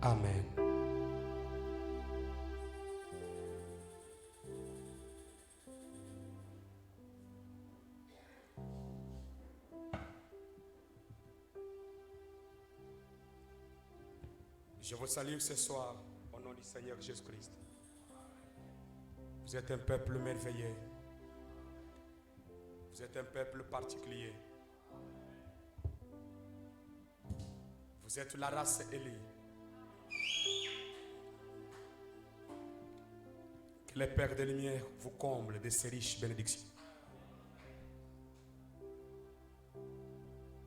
Amen. Je vous salue ce soir au nom du Seigneur Jésus-Christ. Vous êtes un peuple merveilleux. Vous êtes un peuple particulier. Vous êtes la race Élie. Que le Père des Lumières vous comble de ces riches bénédictions.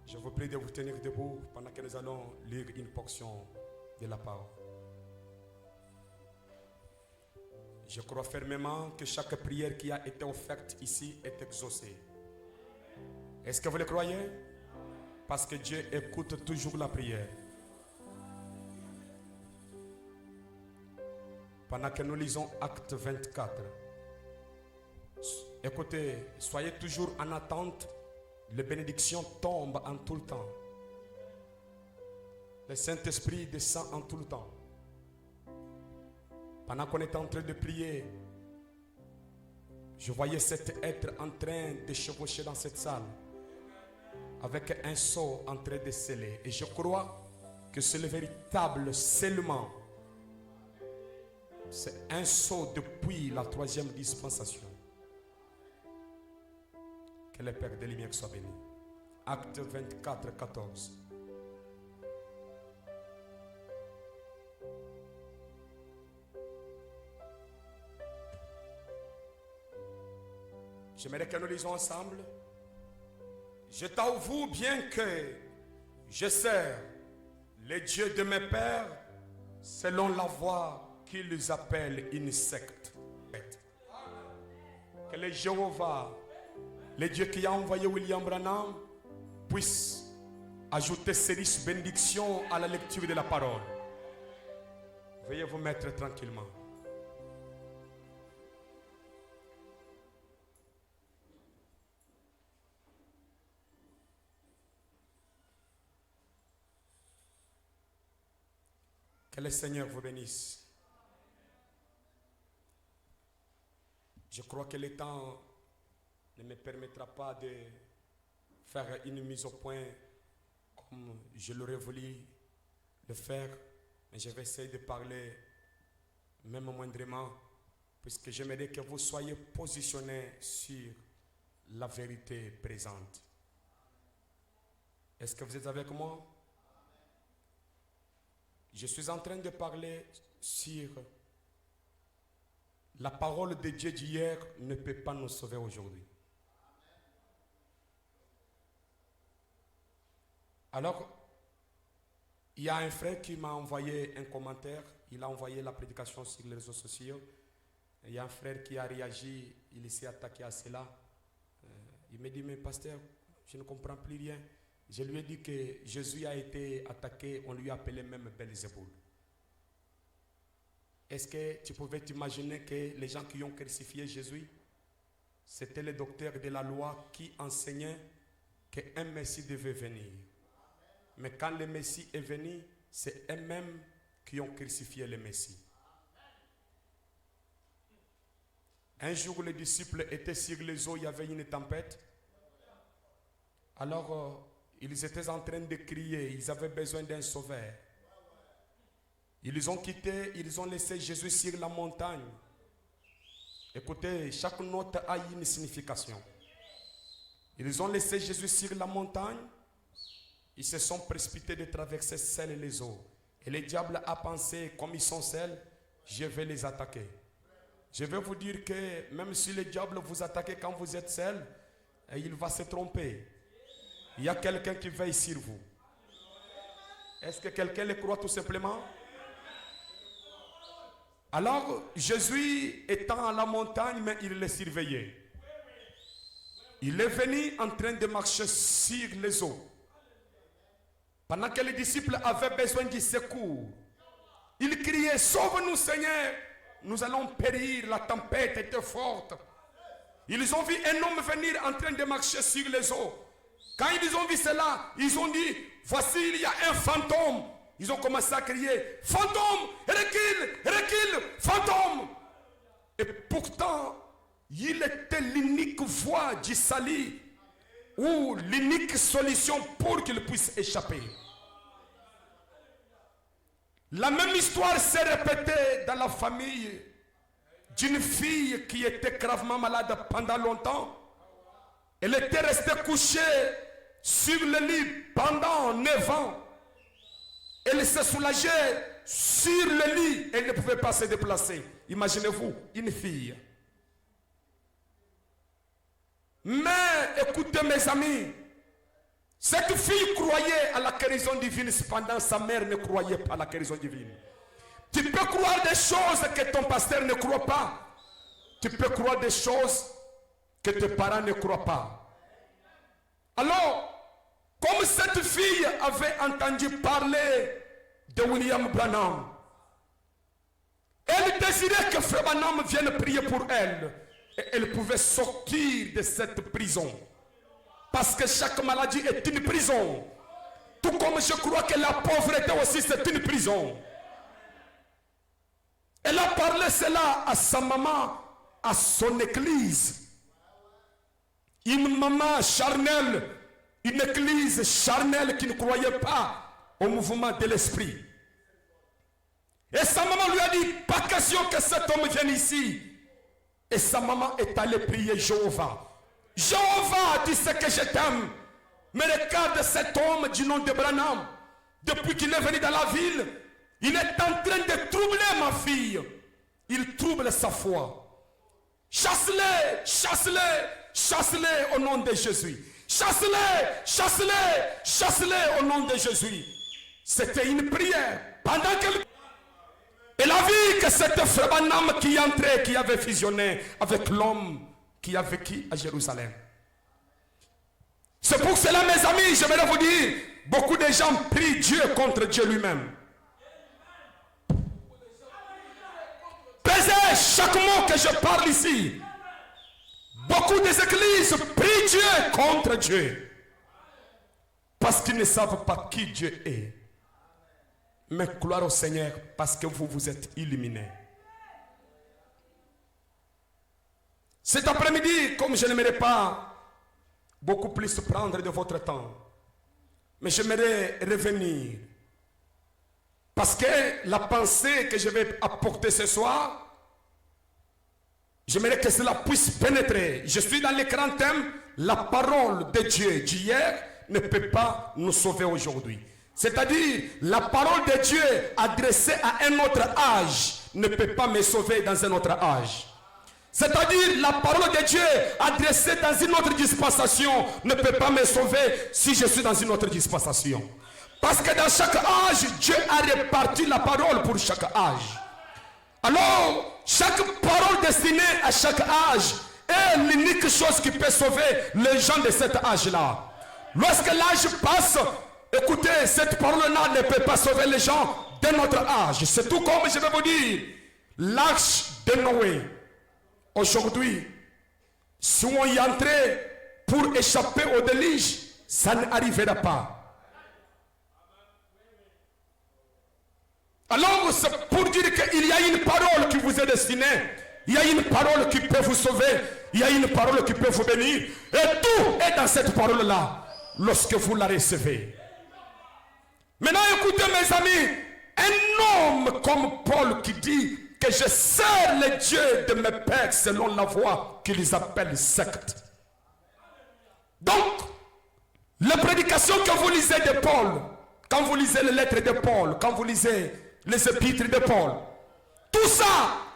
Je vous prie de vous tenir debout pendant que nous allons lire une portion de la parole. Je crois fermement que chaque prière qui a été offerte ici est exaucée. Est-ce que vous le croyez? Parce que Dieu écoute toujours la prière. Pendant que nous lisons Acte 24, écoutez, soyez toujours en attente. Les bénédictions tombent en tout le temps. Le Saint-Esprit descend en tout le temps. Pendant qu'on était en train de prier, je voyais cet être en train de chevaucher dans cette salle avec un seau en train de sceller. Et je crois que c'est le véritable scellement. C'est un seau depuis la 3e dispensation. Que le Père des Lumières soit béni. Acte 24, 14. J'aimerais que nous lisons ensemble. Je t'avoue bien que je sers les dieux de mes pères selon la voie qu'ils appellent une secte. Que le Jéhovah, le Dieu qui a envoyé William Branham, puisse ajouter ces riches bénédictions à la lecture de la parole. Veuillez vous mettre tranquillement. Que le Seigneur vous bénisse. Je crois que le temps ne me permettra pas de faire une mise au point comme je l'aurais voulu le faire, mais je vais essayer de parler même moindrement, puisque j'aimerais que vous soyez positionnés sur la vérité présente. Est-ce que vous êtes avec moi? Je suis en train de parler sur la parole de Dieu d'hier ne peut pas nous sauver aujourd'hui. Alors, il y a un frère qui m'a envoyé un commentaire. Il a envoyé la prédication sur les réseaux sociaux. Il y a un frère qui a réagi. Il s'est attaqué à cela. Il me dit, mais pasteur, je ne comprends plus rien. Je lui ai dit que Jésus a été attaqué, on lui appelait même Belzéboul. Est-ce que tu pouvais t'imaginer que les gens qui ont crucifié Jésus, c'était les docteurs de la loi qui enseignaient qu'un Messie devait venir. Mais quand le Messie est venu, c'est eux-mêmes qui ont crucifié le Messie. Un jour, les disciples étaient sur les eaux, il y avait une tempête. Alors, ils étaient en train de crier, ils avaient besoin d'un sauveur. Ils ont quitté, ils ont laissé Jésus sur la montagne. Écoutez, chaque note a une signification. Ils ont laissé Jésus sur la montagne. Ils se sont précipités de traverser seuls les eaux. Et le diable a pensé, comme ils sont seuls, je vais les attaquer. Je vais vous dire que même si le diable vous attaque quand vous êtes seul, il va se tromper. Il y a quelqu'un qui veille sur vous. Est-ce que quelqu'un le croit tout simplement? Alors, Jésus étant à la montagne, mais il les surveillait. Il est venu en train de marcher sur les eaux. Pendant que les disciples avaient besoin du secours, ils criaient, sauve-nous Seigneur, nous allons périr, la tempête était forte. Ils ont vu un homme venir en train de marcher sur les eaux. Quand ils ont vu cela, ils ont dit, voici il y a un fantôme. Ils ont commencé à crier, fantôme, recule, recule, fantôme. Et pourtant, il était l'unique voie du salut ou l'unique solution pour qu'il puisse échapper. La même histoire s'est répétée dans la famille d'une fille qui était gravement malade pendant longtemps. Elle était restée couchée sur le lit pendant 9 ans. Elle se soulageait sur le lit. Elle ne pouvait pas se déplacer. Imaginez-vous, une fille. Mais écoutez mes amis, cette fille croyait à la guérison divine, cependant sa mère ne croyait pas à la guérison divine. Tu peux croire des choses que ton pasteur ne croit pas. Tu peux croire des choses que tes parents ne croient pas. Alors, comme cette fille avait entendu parler de William Branham, elle désirait que Frère Branham vienne prier pour elle. Et elle pouvait sortir de cette prison. Parce que chaque maladie est une prison. Tout comme je crois que la pauvreté aussi c'est une prison. Elle a parlé cela à sa maman, à son église. Une maman charnelle, une église charnelle qui ne croyait pas au mouvement de l'esprit. Et sa maman lui a dit, pas question que cet homme vienne ici. Et sa maman est allée prier Jéhovah. Jéhovah, tu sais que je t'aime. Mais regarde cet homme du nom de Branham. Depuis qu'il est venu dans la ville, il est en train de troubler ma fille. Il trouble sa foi. Chasse-les, chasse-les, chasse-les au nom de Jésus. Chasse-les, chasse-les, chasse-les au nom de Jésus. C'était une prière. Pendant qu'elle... Elle a vu que c'était Frère Branham qui entrait, qui avait fusionné avec l'homme qui a vécu à Jérusalem. C'est pour cela, mes amis, je vais vous dire, beaucoup de gens prient Dieu contre Dieu lui-même. Pesez chaque mot que je parle ici. Beaucoup des églises prient Dieu contre Dieu. Parce qu'ils ne savent pas qui Dieu est. Mais gloire au Seigneur parce que vous êtes illuminés. Cet après-midi, comme je n'aimerais pas beaucoup plus prendre de votre temps, mais j'aimerais revenir. Parce que la pensée que je vais apporter ce soir, j'aimerais que cela puisse pénétrer. Je suis dans l'écran thème, la parole de Dieu d'hier ne peut pas nous sauver aujourd'hui. C'est-à-dire, la parole de Dieu adressée à un autre âge ne peut pas me sauver dans un autre âge. C'est-à-dire, la parole de Dieu adressée dans une autre dispensation ne peut pas me sauver si je suis dans une autre dispensation. Parce que dans chaque âge, Dieu a réparti la parole pour chaque âge. Alors, chaque parole destinée à chaque âge est l'unique chose qui peut sauver les gens de cet âge-là. Lorsque l'âge passe, écoutez, cette parole-là ne peut pas sauver les gens de notre âge. C'est tout comme je vais vous dire, l'âge de Noé. Aujourd'hui, si on y entrait pour échapper au déluge, ça n'arrivera pas. Alors, c'est pour dire qu'il y a une parole qui vous est destinée. Il y a une parole qui peut vous sauver. Il y a une parole qui peut vous bénir. Et tout est dans cette parole-là, lorsque vous la recevez. Maintenant, écoutez mes amis, un homme comme Paul qui dit que je sers le Dieu de mes pères selon la voie qu'ils appellent secte. Donc, la prédication que vous lisez de Paul, quand vous lisez les lettres de Paul, quand vous lisez les épîtres de Paul, tout ça,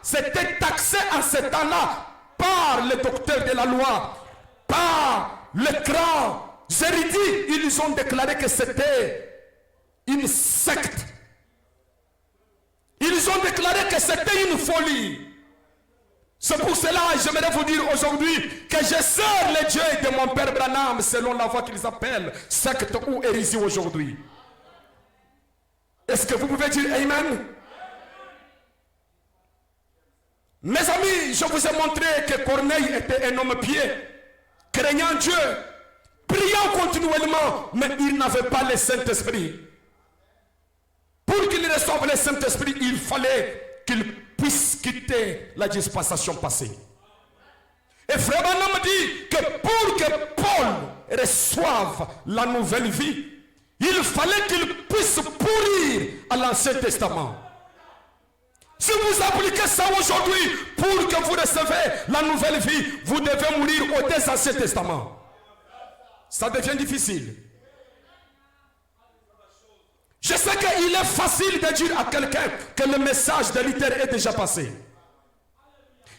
c'était taxé en ce temps-là par les docteurs de la loi, par les grands érudits. Ils ont déclaré que c'était une secte. Ils ont déclaré que c'était une folie. C'est pour cela que j'aimerais vous dire aujourd'hui que je sers le Dieu de mon père Branham selon la voie qu'ils appellent secte ou hérésie aujourd'hui. Est-ce que vous pouvez dire Amen? Mes amis, je vous ai montré que Corneille était un homme pieux, craignant Dieu, priant continuellement, mais il n'avait pas le Saint-Esprit. reçoive le Saint-Esprit, il fallait qu'il puisse quitter la dispensation passée. Et Frère Branham dit que pour que Paul reçoive la nouvelle vie, il fallait qu'il puisse pourrir à l'Ancien Testament. Si vous appliquez ça aujourd'hui, pour que vous recevez la nouvelle vie, vous devez mourir au des Anciens Testaments. Ça devient difficile. Je sais qu'il est facile de dire à quelqu'un que le message de Luther est déjà passé.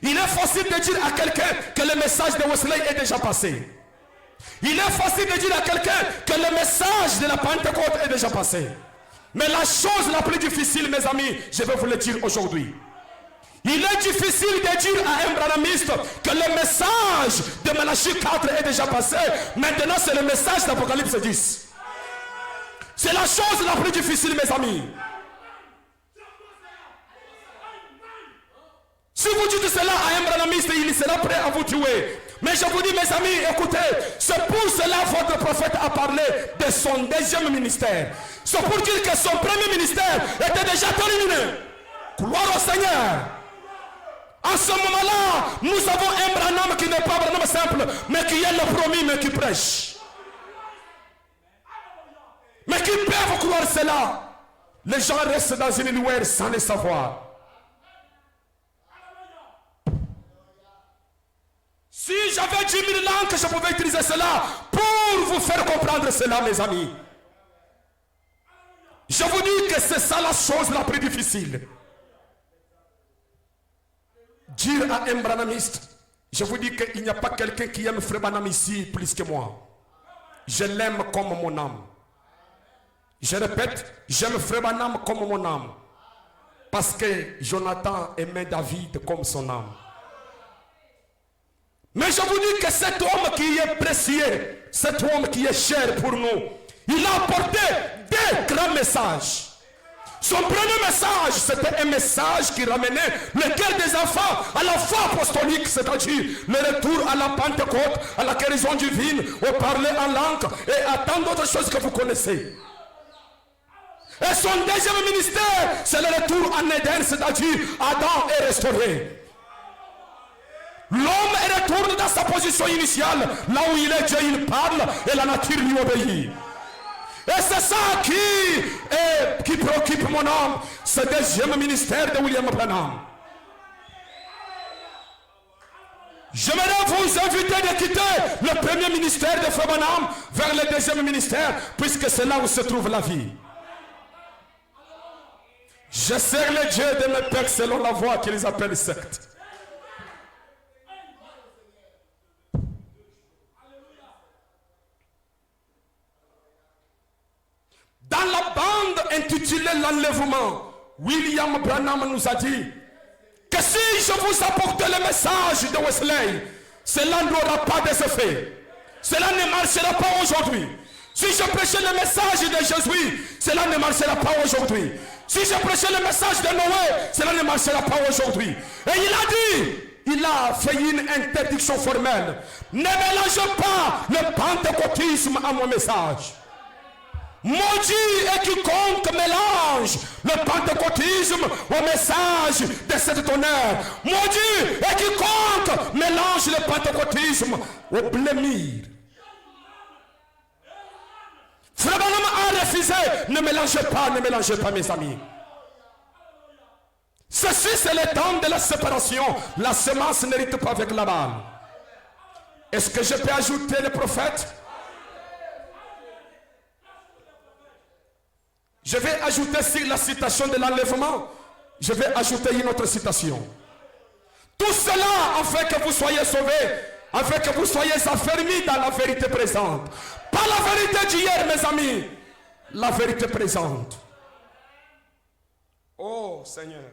Il est facile de dire à quelqu'un que le message de Wesley est déjà passé. Il est facile de dire à quelqu'un que le message de la Pentecôte est déjà passé. Mais la chose la plus difficile, mes amis, je vais vous le dire aujourd'hui. Il est difficile de dire à un branhamiste que le message de Malachie 4 est déjà passé. Maintenant, c'est le message d'Apocalypse 10. C'est la chose la plus difficile, mes amis. Si vous dites cela à un branhamiste, il sera prêt à vous tuer. Mais je vous dis, mes amis, écoutez, c'est pour cela que votre prophète a parlé de son deuxième ministère. C'est pour dire que son premier ministère était déjà terminé. Gloire au Seigneur. En ce moment-là, nous avons un Branham qui n'est pas un Branham simple, mais qui est le promis, mais qui prêche. Mais qui peuvent croire cela? Les gens restent dans une lueur sans le savoir. Si j'avais 10 000 langues, je pouvais utiliser cela pour vous faire comprendre cela, mes amis. Je vous dis que c'est ça la chose la plus difficile. Dire à un branhamiste, je vous dis qu'il n'y a pas quelqu'un qui aime Frère Branham ici plus que moi. Je l'aime comme mon âme. Je répète, j'aime Frère Branham comme mon âme. Parce que Jonathan aimait David comme son âme. Mais je vous dis que cet homme qui est précieux, cet homme qui est cher pour nous, il a apporté deux grands messages. Son premier message, c'était un message qui ramenait le cœur des enfants à la foi apostolique, c'est-à-dire le retour à la Pentecôte, à la guérison divine, au parler en langue et à tant d'autres choses que vous connaissez. Et son deuxième ministère, c'est le retour en Éden, c'est-à-dire Adam est restauré. L'homme retourne dans sa position initiale, là où il est, Dieu il parle et la nature lui obéit. Et c'est ça qui préoccupe mon âme, ce deuxième ministère de William Branham. J'aimerais vous inviter de quitter le premier ministère de Frère Branham vers le deuxième ministère, puisque c'est là où se trouve la vie. Je sers le Dieu de mes pères selon la voie qu'ils appellent secte. Dans la bande intitulée L'Enlèvement, William Branham nous a dit que si je vous apporte le message de Wesley, cela n'aura pas d'effet. Cela ne marchera pas aujourd'hui. Si je prêchais le message de Jésus, cela ne marchera pas aujourd'hui. Si je prêchais le message de Noé, cela ne marchera pas aujourd'hui. Et il a dit, il a fait une interdiction formelle. Ne mélangez pas le pentecôtisme à mon message. Maudit est quiconque mélange le pentecôtisme au message de cet tonnerre. Maudit est quiconque mélange le pentecôtisme au blémir. Frère Branham a refusé. Ne mélangez pas mes amis. Ceci c'est le temps de la séparation. La semence n'hérite pas avec la balle. Est-ce que je peux ajouter le prophète? Je vais ajouter sur la citation de l'enlèvement, je vais ajouter une autre citation. Tout cela afin que vous soyez sauvés, afin que vous soyez affermis dans la vérité présente. Pas la vérité d'hier, mes amis, la vérité présente. Oh Seigneur.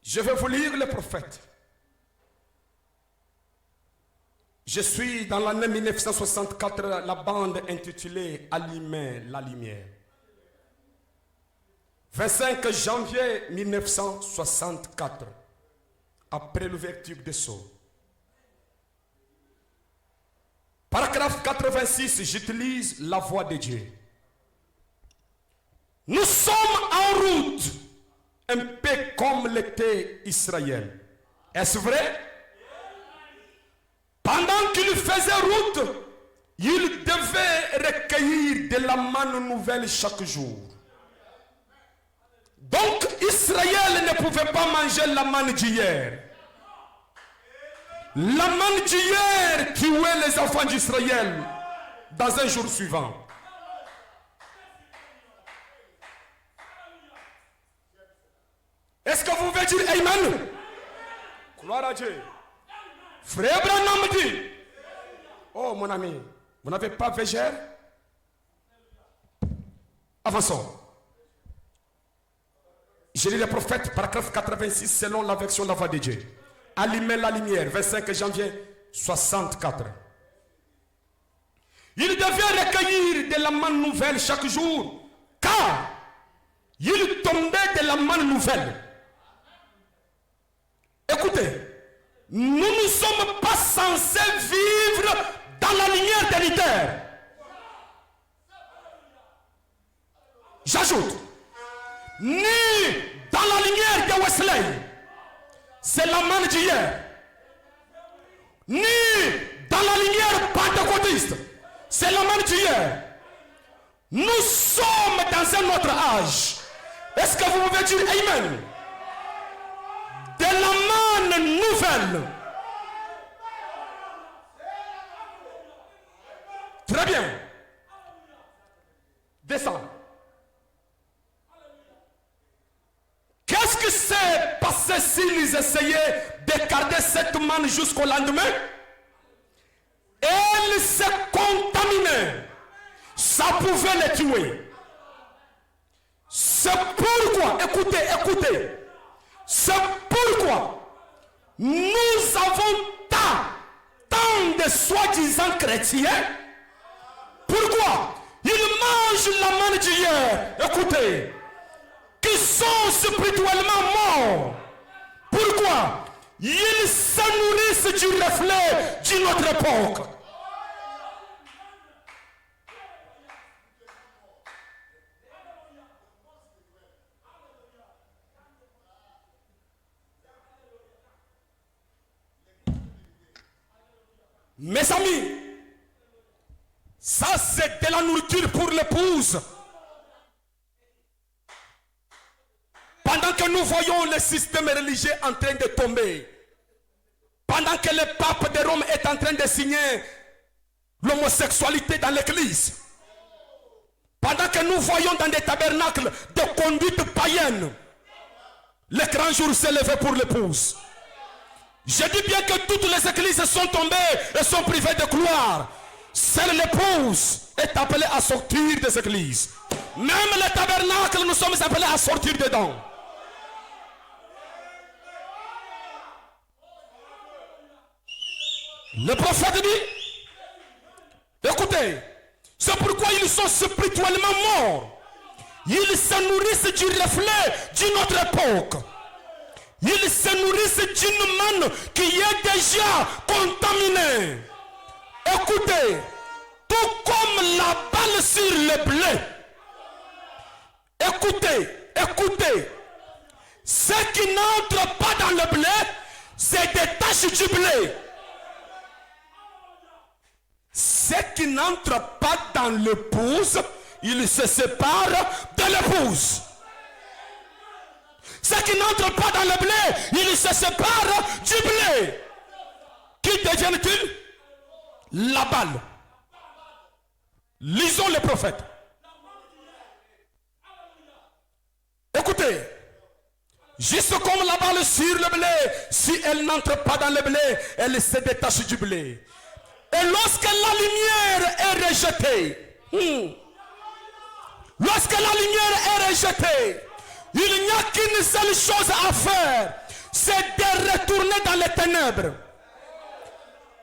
Je vais vous lire le prophète. Je suis dans l'année 1964, la bande intitulée Allumer la lumière. 25 janvier 1964, après l'ouverture des sceaux. Paragraphe 86, j'utilise la voix de Dieu. Nous sommes en route, un peu comme l'était Israël. Est-ce vrai? Pendant qu'il faisait route, il devait recueillir de la manne nouvelle chaque jour. Donc Israël ne pouvait pas manger la manne d'hier. La manne d'hier tuait les enfants d'Israël dans un jour suivant. Est-ce que vous voulez dire Amen? Gloire à Dieu. Frère Branham dit, oh mon ami, vous n'avez pas végère? Avançons. Je lis le prophète, paragraphe 86, selon la version de la voix de Dieu. Allumez la lumière, 25 janvier 64. Il devait recueillir de la manne nouvelle chaque jour, car il tombait de la manne nouvelle. Écoutez, nous ne sommes pas censés vivre dans la lumière délétère. J'ajoute, ni dans la lumière de Wesley, c'est la manne d'hier, ni dans la lumière pentecôtiste, c'est la manne d'hier. Nous sommes dans un autre âge. Est-ce que vous pouvez dire Amen? De la manne nouvelle. Très bien. Descends. Qu'est-ce qui s'est passé s'ils essayaient d'écarter cette manne jusqu'au lendemain? Elle s'est contaminée. Ça pouvait les tuer. C'est pourquoi, écoutez. C'est pourquoi nous avons tant de soi-disant chrétiens. Pourquoi? Ils mangent la manne d'hier. Écoutez. Qui sont spirituellement morts. Pourquoi? Ils se nourrissent du reflet d'une autre époque. Mes amis, ça c'est de la nourriture pour l'épouse. Pendant que nous voyons le système religieux en train de tomber, pendant que le pape de Rome est en train de signer l'homosexualité dans l'église, pendant que nous voyons dans des tabernacles de conduite païenne, le grand jour s'est levé pour l'épouse. Je dis bien que toutes les églises sont tombées et sont privées de gloire. Seule l'épouse est appelée à sortir des églises. Même les tabernacles, nous sommes appelés à sortir dedans. Le prophète dit, écoutez, c'est pourquoi ils sont spirituellement morts. Ils se nourrissent du reflet d'une autre époque. Ils se nourrissent d'une manne qui est déjà contaminée. Écoutez, tout comme la balle sur le blé. Écoutez, ce qui n'entre pas dans le blé, c'est des taches du blé. Ce qui n'entre pas dans l'épouse, il se sépare de l'épouse. Ce qui n'entre pas dans le blé, il se sépare du blé. Qui deviennent-ils? La balle. Lisons les prophètes. Écoutez, juste comme la balle sur le blé, si elle n'entre pas dans le blé, elle se détache du blé. Et lorsque la lumière est rejetée, lorsque la lumière est rejetée, il n'y a qu'une seule chose à faire, c'est de retourner dans les ténèbres.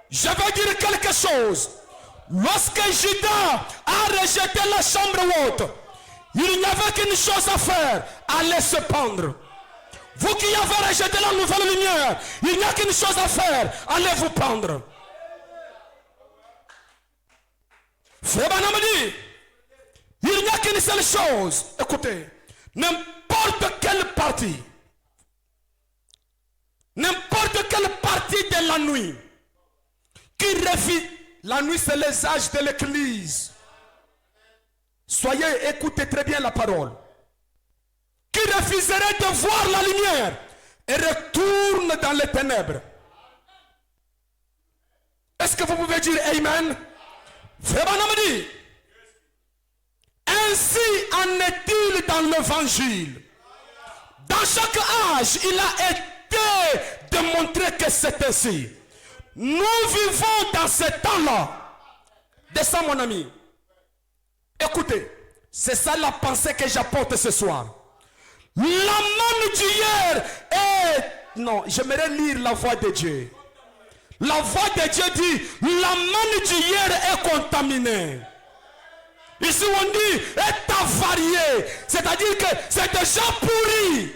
Je vais dire quelque chose. Lorsque Judas a rejeté la chambre haute, il n'y avait qu'une chose à faire, aller se pendre. Vous qui avez rejeté la nouvelle lumière, il n'y a qu'une chose à faire, allez vous pendre. Frère Branham dit, il n'y a qu'une seule chose. Écoutez, n'importe quelle partie de la nuit qui refuse, la nuit c'est les âges de l'église. Soyez, écoutez très bien la parole. Qui refuserait de voir la lumière et retourne dans les ténèbres. Est-ce que vous pouvez dire Amen? Frère Branham dit, ainsi en est-il dans l'évangile. Dans chaque âge, il a été démontré que c'est ainsi. Nous vivons dans ce temps-là. Descends mon ami. Écoutez, c'est ça la pensée que j'apporte ce soir. La manne d'hier est... Non, j'aimerais lire la voix de Dieu. La voix de Dieu dit, la manne d'hier est contaminée. Ici on dit, est avariée. C'est-à-dire que c'est déjà pourri.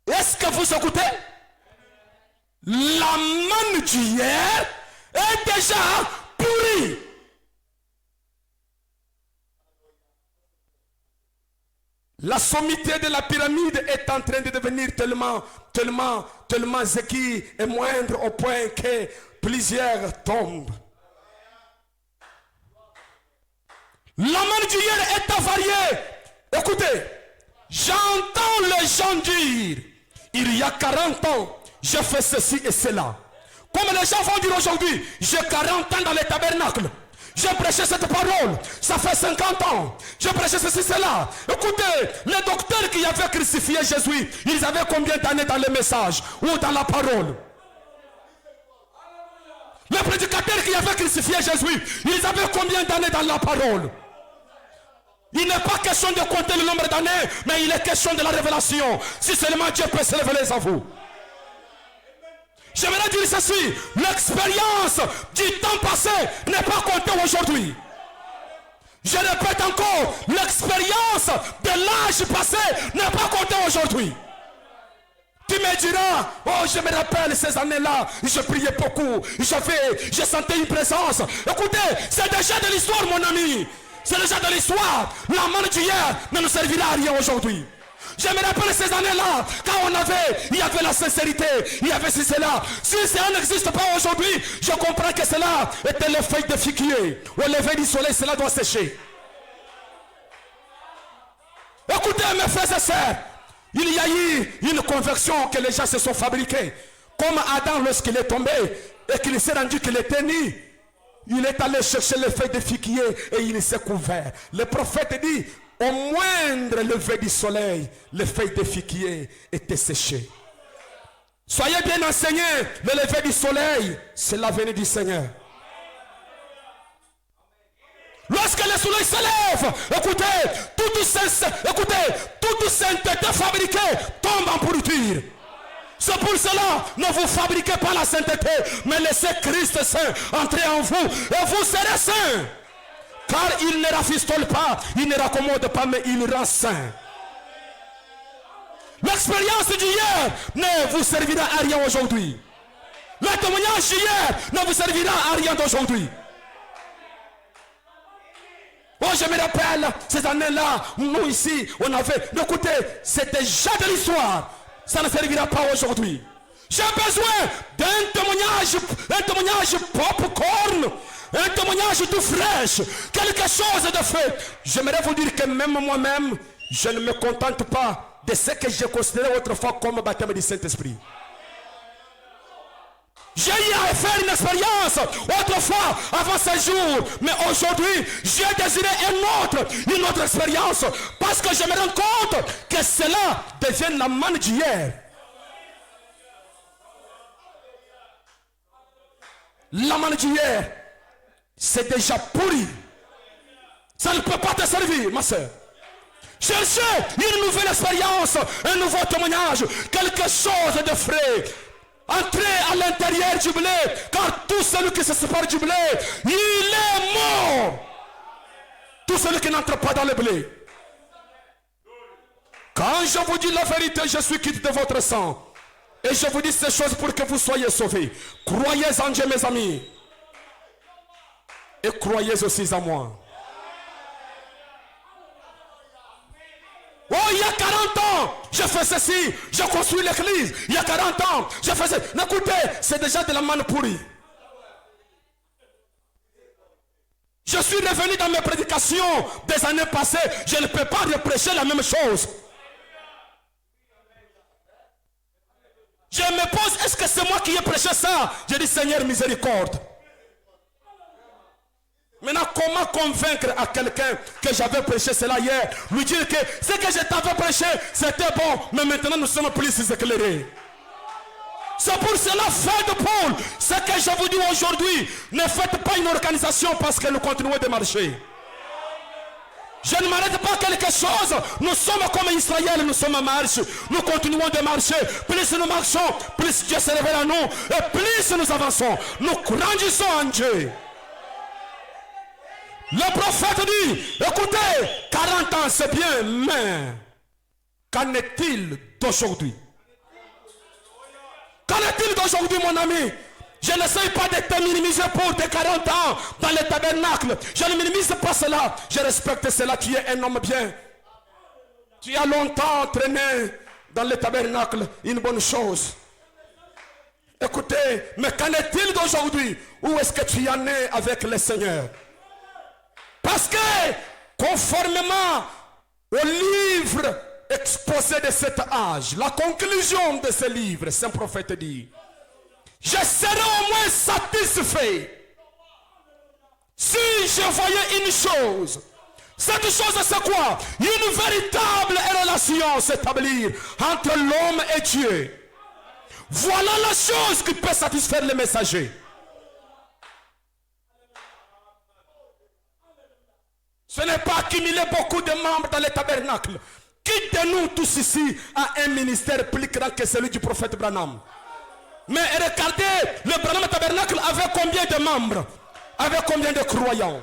Est-ce que vous écoutez? La manne d'hier est déjà pourrie. La sommité de la pyramide est en train de devenir tellement zéquille et moindre au point que plusieurs tombent. La manne d'hier est avariée. Écoutez, j'entends les gens dire, il y a 40 ans, j'ai fait ceci et cela. Comme les gens vont dire aujourd'hui, j'ai 40 ans dans les tabernacles. J'ai prêché cette parole, ça fait 50 ans. J'ai prêché ceci, cela. Écoutez, les docteurs qui avaient crucifié Jésus, ils avaient combien d'années dans le message ou dans la parole? Les prédicateurs qui avaient crucifié Jésus, ils avaient combien d'années dans la parole? Il n'est pas question de compter le nombre d'années, mais il est question de la révélation. Si seulement Dieu peut se révéler à vous. J'aimerais dire ceci, l'expérience du temps passé n'est pas comptée aujourd'hui. Je répète encore, l'expérience de l'âge passé n'est pas comptée aujourd'hui. Tu me diras, oh je me rappelle ces années-là, je priais beaucoup, je sentais une présence. Écoutez, c'est déjà de l'histoire mon ami. C'est déjà de l'histoire. La manne d'hier ne nous servira à rien aujourd'hui. Je me rappelle ces années-là, quand il y avait la sincérité, il y avait cela. Si cela n'existe pas aujourd'hui, je comprends que cela était le feuille de figuier. Au lever du soleil, cela doit sécher. Écoutez mes frères et sœurs, il y a eu une conversion que les gens se sont fabriqués. Comme Adam lorsqu'il est tombé et qu'il s'est rendu qu'il était nu. Il est allé chercher les feuilles de figuier et il s'est couvert. Le prophète dit, au moindre lever du soleil, les feuilles de figuier étaient séchées. Soyez bien enseignés, le lever du soleil, c'est la venue du Seigneur. Lorsque le soleil se lève, écoutez, toute sainteté fabriquée tombe en pourriture. C'est pour cela, ne vous fabriquez pas la sainteté, mais laissez Christ saint entrer en vous et vous serez saints. Car il ne rafistole pas, il ne raccommode pas, mais il rend saint. L'expérience d'hier ne vous servira à rien aujourd'hui. Le témoignage d'hier ne vous servira à rien d'aujourd'hui. Oh, je me rappelle, ces années-là, nous ici, on avait... Écoutez, c'est déjà de l'histoire. Ça ne servira pas aujourd'hui. J'ai besoin d'un témoignage popcorn, un témoignage tout fraîche, quelque chose de fait. J'aimerais vous dire que même moi-même, je ne me contente pas de ce que j'ai considéré autrefois comme baptême du Saint-Esprit. J'ai eu à faire une expérience autrefois avant ce jour, mais aujourd'hui j'ai désiré une autre expérience parce que je me rends compte que cela devient la manne d'hier. La manne d'hier, c'est déjà pourri. Ça ne peut pas te servir, ma soeur. Cherchez une nouvelle expérience, un nouveau témoignage, quelque chose de frais. Entrez à l'intérieur du blé, car tout celui qui se sépare du blé, il est mort. Tout celui qui n'entre pas dans le blé. Quand je vous dis la vérité, je suis quitte de votre sang. Et je vous dis ces choses pour que vous soyez sauvés. Croyez en Dieu, mes amis. Et croyez aussi en moi. Oh, il y a 40 ans, je fais ceci, je construis l'église. Il y a 40 ans, je fais ceci. Écoutez, c'est déjà de la manne pourrie. Je suis revenu dans mes prédications des années passées. Je ne peux pas reprêcher la même chose. Je me pose, est-ce que c'est moi qui ai prêché ça? Je dis, Seigneur, miséricorde. Maintenant, comment convaincre à quelqu'un que j'avais prêché cela hier? Lui dire que ce que je t'avais prêché, c'était bon, mais maintenant nous sommes plus éclairés. C'est pour cela, fin de Paul, ce que je vous dis aujourd'hui, ne faites pas une organisation parce que nous continuons de marcher. Je ne m'arrête pas à quelque chose. Nous sommes comme Israël, nous sommes en marche. Nous continuons de marcher. Plus nous marchons, plus Dieu se révèle à nous. Et plus nous avançons. Nous grandissons en Dieu. Le prophète dit, écoutez, 40 ans c'est bien, mais qu'en est-il d'aujourd'hui? Qu'en est-il d'aujourd'hui, mon ami? Je n'essaye pas de te minimiser pour tes 40 ans dans le tabernacle. Je ne minimise pas cela. Je respecte cela. Tu es un homme bien. Tu as longtemps traîné dans le tabernacle. Une bonne chose. Écoutez, mais qu'en est-il d'aujourd'hui? Où est-ce que tu en es avec le Seigneur? Parce que, conformément au livre exposé de cet âge, la conclusion de ce livre, Saint Prophète dit, je serai au moins satisfait si je voyais une chose. Cette chose c'est quoi? Une véritable relation s'établir entre l'homme et Dieu. Voilà la chose qui peut satisfaire les messagers. Ce n'est pas accumuler beaucoup de membres dans le tabernacle. Qui de nous tous ici a un ministère plus grand que celui du prophète Branham? Mais regardez, le Branham Tabernacle avait combien de membres? Avec combien de croyants?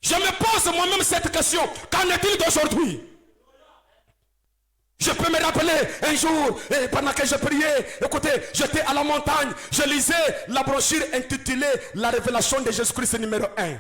Je me pose moi-même cette question. Qu'en est-il d'aujourd'hui? Je peux me rappeler un jour, pendant que je priais, écoutez, j'étais à la montagne, je lisais la brochure intitulée La révélation de Jésus-Christ numéro 1.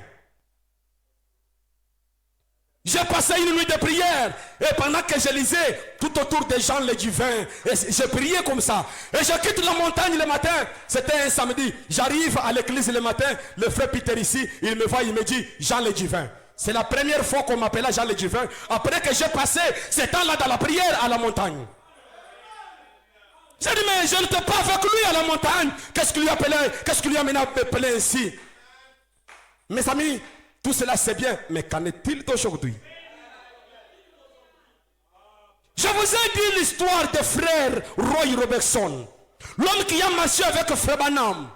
J'ai passé une nuit de prière et pendant que je lisais tout autour des gens les divins, et je priais comme ça. Et je quitte la montagne le matin, c'était un samedi. J'arrive à l'église le matin, le frère Peter ici, il me voit, il me dit Jean le divin. C'est la première fois qu'on m'appelait Jean le divin. Après que j'ai passé ce temps-là dans la prière à la montagne. J'ai dit mais je n'étais pas avec lui à la montagne. Qu'est-ce qu'il lui appelait? Qu'est-ce qu'il lui a mené à m'appeler ainsi? Mes amis, tout cela c'est bien, mais qu'en est-il d'aujourd'hui? Je vous ai dit l'histoire des frères Roy Robertson. L'homme qui a marché avec Frère Branham.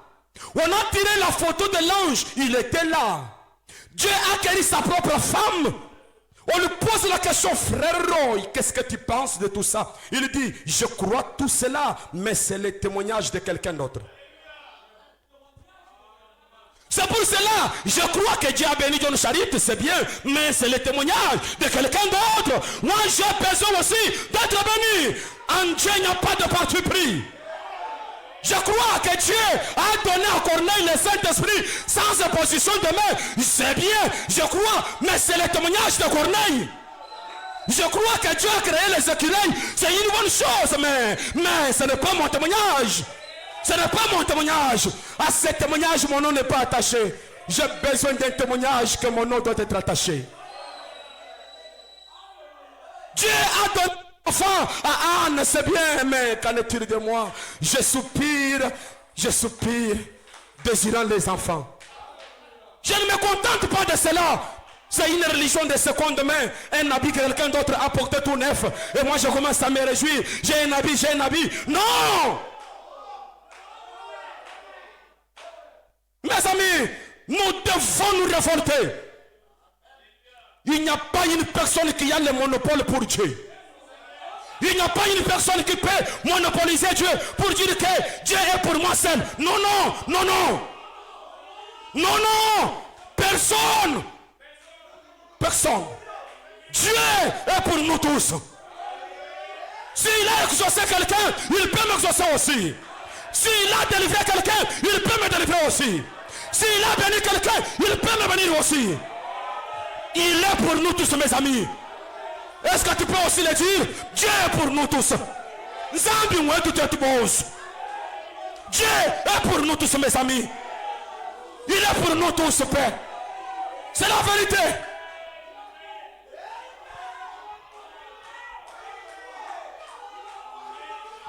On a tiré la photo de l'ange, il était là. Dieu a acquis sa propre femme. On lui pose la question, frère Roy, qu'est-ce que tu penses de tout ça? Il dit, je crois tout cela, mais c'est le témoignage de quelqu'un d'autre. C'est pour cela, je crois que Dieu a béni John Charit, c'est bien, mais c'est le témoignage de quelqu'un d'autre. Moi, j'ai besoin aussi d'être béni. En Dieu, il n'y a pas de parti pris. Je crois que Dieu a donné à Corneille le Saint-Esprit sans opposition de main. C'est bien, je crois, mais c'est le témoignage de Corneille. Je crois que Dieu a créé les écureuils. C'est une bonne chose, mais ce n'est pas mon témoignage. Ce n'est pas mon témoignage. À ce témoignage, mon nom n'est pas attaché. J'ai besoin d'un témoignage que mon nom doit être attaché. Dieu a donné enfant à Anne, c'est bien, mais qu'en est-il de moi? Je soupire, désirant les enfants. Je ne me contente pas de cela. C'est une religion de seconde main. Un habit que quelqu'un d'autre a porté tout neuf. Et moi je commence à me réjouir. J'ai un habit. Non! Mes amis, nous devons nous révolter. Il n'y a pas une personne qui a le monopole pour Dieu. Il n'y a pas une personne qui peut monopoliser Dieu pour dire que Dieu est pour moi seul. Non. Personne. Dieu est pour nous tous. S'il a exaucé quelqu'un, il peut m'exaucer aussi. S'il a délivré quelqu'un, il peut me délivrer aussi. S'il a béni quelqu'un, il peut me bénir aussi. Il est pour nous tous, mes amis. Est-ce que tu peux aussi le dire? Dieu est pour nous tous. Dieu est pour nous tous, mes amis. Il est pour nous tous, Père. C'est la vérité.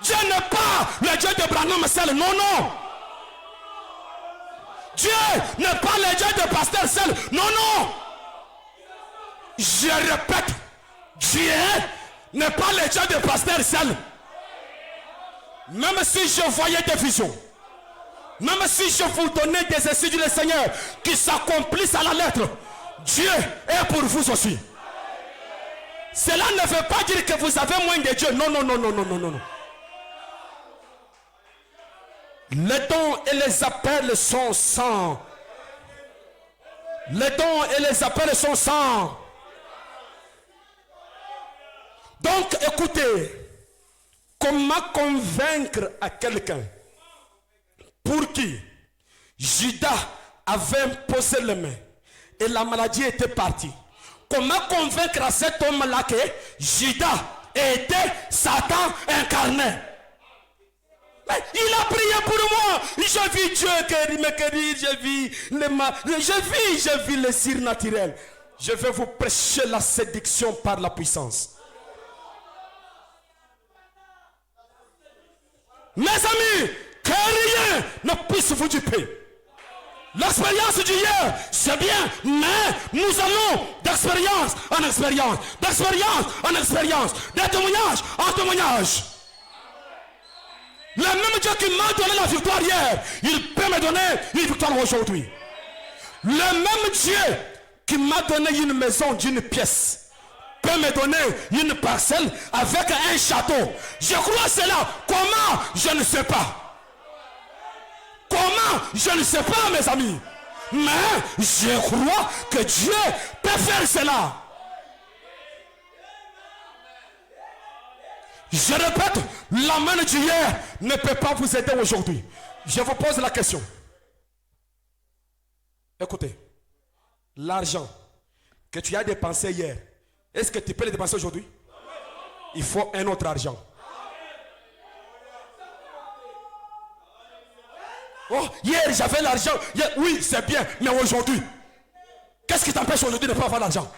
Dieu n'est pas le Dieu de Branham seul. Non, non. Dieu n'est pas le Dieu de pasteur seul. Non, non. Je répète, Dieu n'est pas le Dieu de pasteur seul. Même si je voyais des visions, même si je vous donnais des essais du Seigneur qui s'accomplissent à la lettre, Dieu est pour vous aussi. Cela ne veut pas dire que vous avez moins de Dieu. Non, non, non, non, non, non, non. Les dons et les appels sont sans. Les dons et les appels sont sans. Donc écoutez, comment convaincre à quelqu'un pour qui Judas avait posé les mains et la maladie était partie? Comment convaincre à cet homme-là que Judas était Satan incarné? Mais il a prié pour moi. J'ai vu Dieu me guérir. J'ai vu le surnaturel. Je vais vous prêcher la séduction par la puissance. Mes amis, que rien ne puisse vous duper. L'expérience d'hier, c'est bien, mais nous allons d'expérience en expérience, d'expérience en expérience, de témoignage en témoignage. Le même Dieu qui m'a donné la victoire hier, il peut me donner une victoire aujourd'hui. Le même Dieu qui m'a donné une maison d'une pièce peut me donner une parcelle avec un château. Je crois cela. Comment? Je ne sais pas. Comment? Je ne sais pas, mes amis. Mais je crois que Dieu peut faire cela. Je répète, la main d'hier ne peut pas vous aider aujourd'hui. Je vous pose la question. Écoutez, l'argent que tu as dépensé hier, est-ce que tu peux le dépenser aujourd'hui? Il faut un autre argent. Oh, hier j'avais l'argent. Oui, c'est bien, mais aujourd'hui, qu'est-ce qui t'empêche aujourd'hui de ne pas avoir l'argent?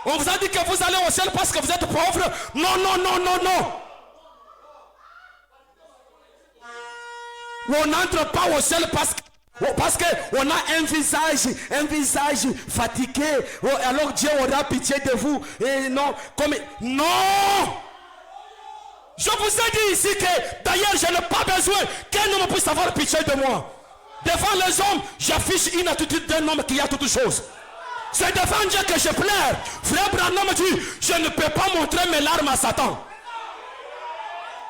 On vous a dit que vous allez au ciel parce que vous êtes pauvre. Non, non, non, non, non. On n'entre pas au ciel parce qu'on a un visage fatigué. Alors Dieu aura pitié de vous. Et non, non. Je vous ai dit ici que d'ailleurs je n'ai pas besoin qu'un homme puisse avoir pitié de moi. Devant les hommes, j'affiche une attitude d'un homme qui a toutes choses. C'est devant Dieu que je pleure. Frère Branham dit, je ne peux pas montrer mes larmes à Satan.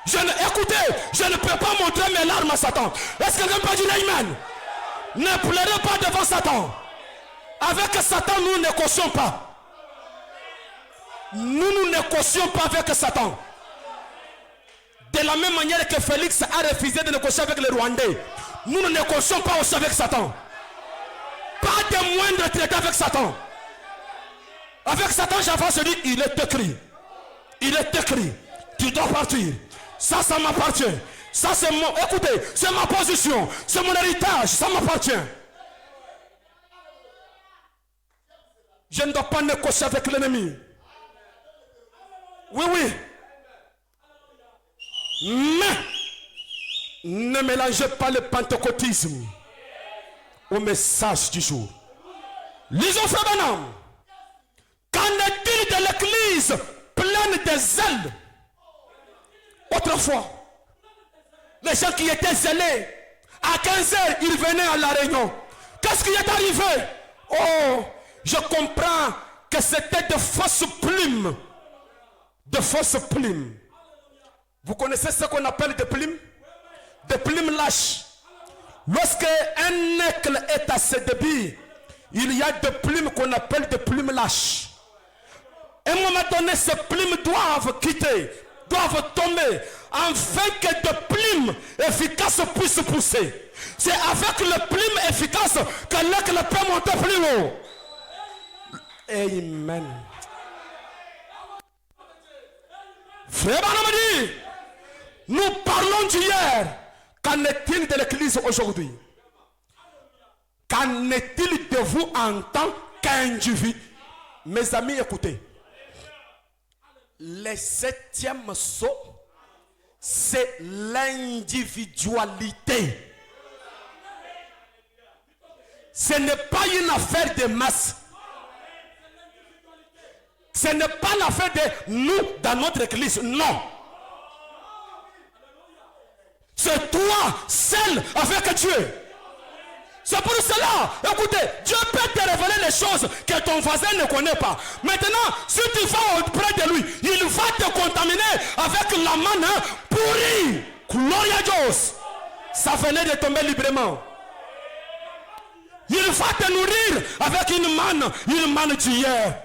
Écoutez, je ne peux pas montrer mes larmes à Satan. Est-ce que quelqu'un peut dire amen? Ne pleurez pas devant Satan. Avec Satan, nous ne négocions pas. Nous ne négocions pas avec Satan. De la même manière que Félix a refusé de négocier avec les Rwandais, nous ne négocions pas aussi avec Satan. Pas de moindre traité avec Satan. Avec Satan, j'avance et dis, il est écrit. Il est écrit. Tu dois partir. Ça m'appartient. Ça, c'est mon... Écoutez, c'est ma position. C'est mon héritage. Ça m'appartient. Je ne dois pas négocier avec l'ennemi. Oui, oui. Mais ne mélangez pas le pentecôtisme au message du jour. Lisons Frère Branham. Qu'en est-il de l'église pleine de zèle? Autrefois, les gens qui étaient zélés, à 15 heures, ils venaient à la réunion. Qu'est-ce qui est arrivé? Oh, je comprends que c'était de fausses plumes. De fausses plumes. Vous connaissez ce qu'on appelle des plumes? Des plumes lâches. Lorsque un aigle est à ses débuts, il y a des plumes qu'on appelle des plumes lâches. À un moment donné, ces plumes doivent quitter, doivent tomber. afin que de plumes efficaces puissent pousser. C'est avec le plume efficace que l'aigle peut monter plus haut. Amen. Frère Banamadi, nous parlons d'hier. Qu'en est-il de l'église aujourd'hui? Qu'en est-il de vous en tant qu'individu? Mes amis, écoutez. Le 7e saut, c'est l'individualité. Ce n'est pas une affaire de masse. Ce n'est pas l'affaire de nous dans notre église. Non. C'est toi seul avec Dieu. C'est pour cela, écoutez, Dieu peut te révéler les choses que ton voisin ne connaît pas. Maintenant, si tu vas auprès de lui, il va te contaminer avec la manne pourrie. Gloria a Dieu. Ça venait de tomber librement. Il va te nourrir avec une manne d'hier.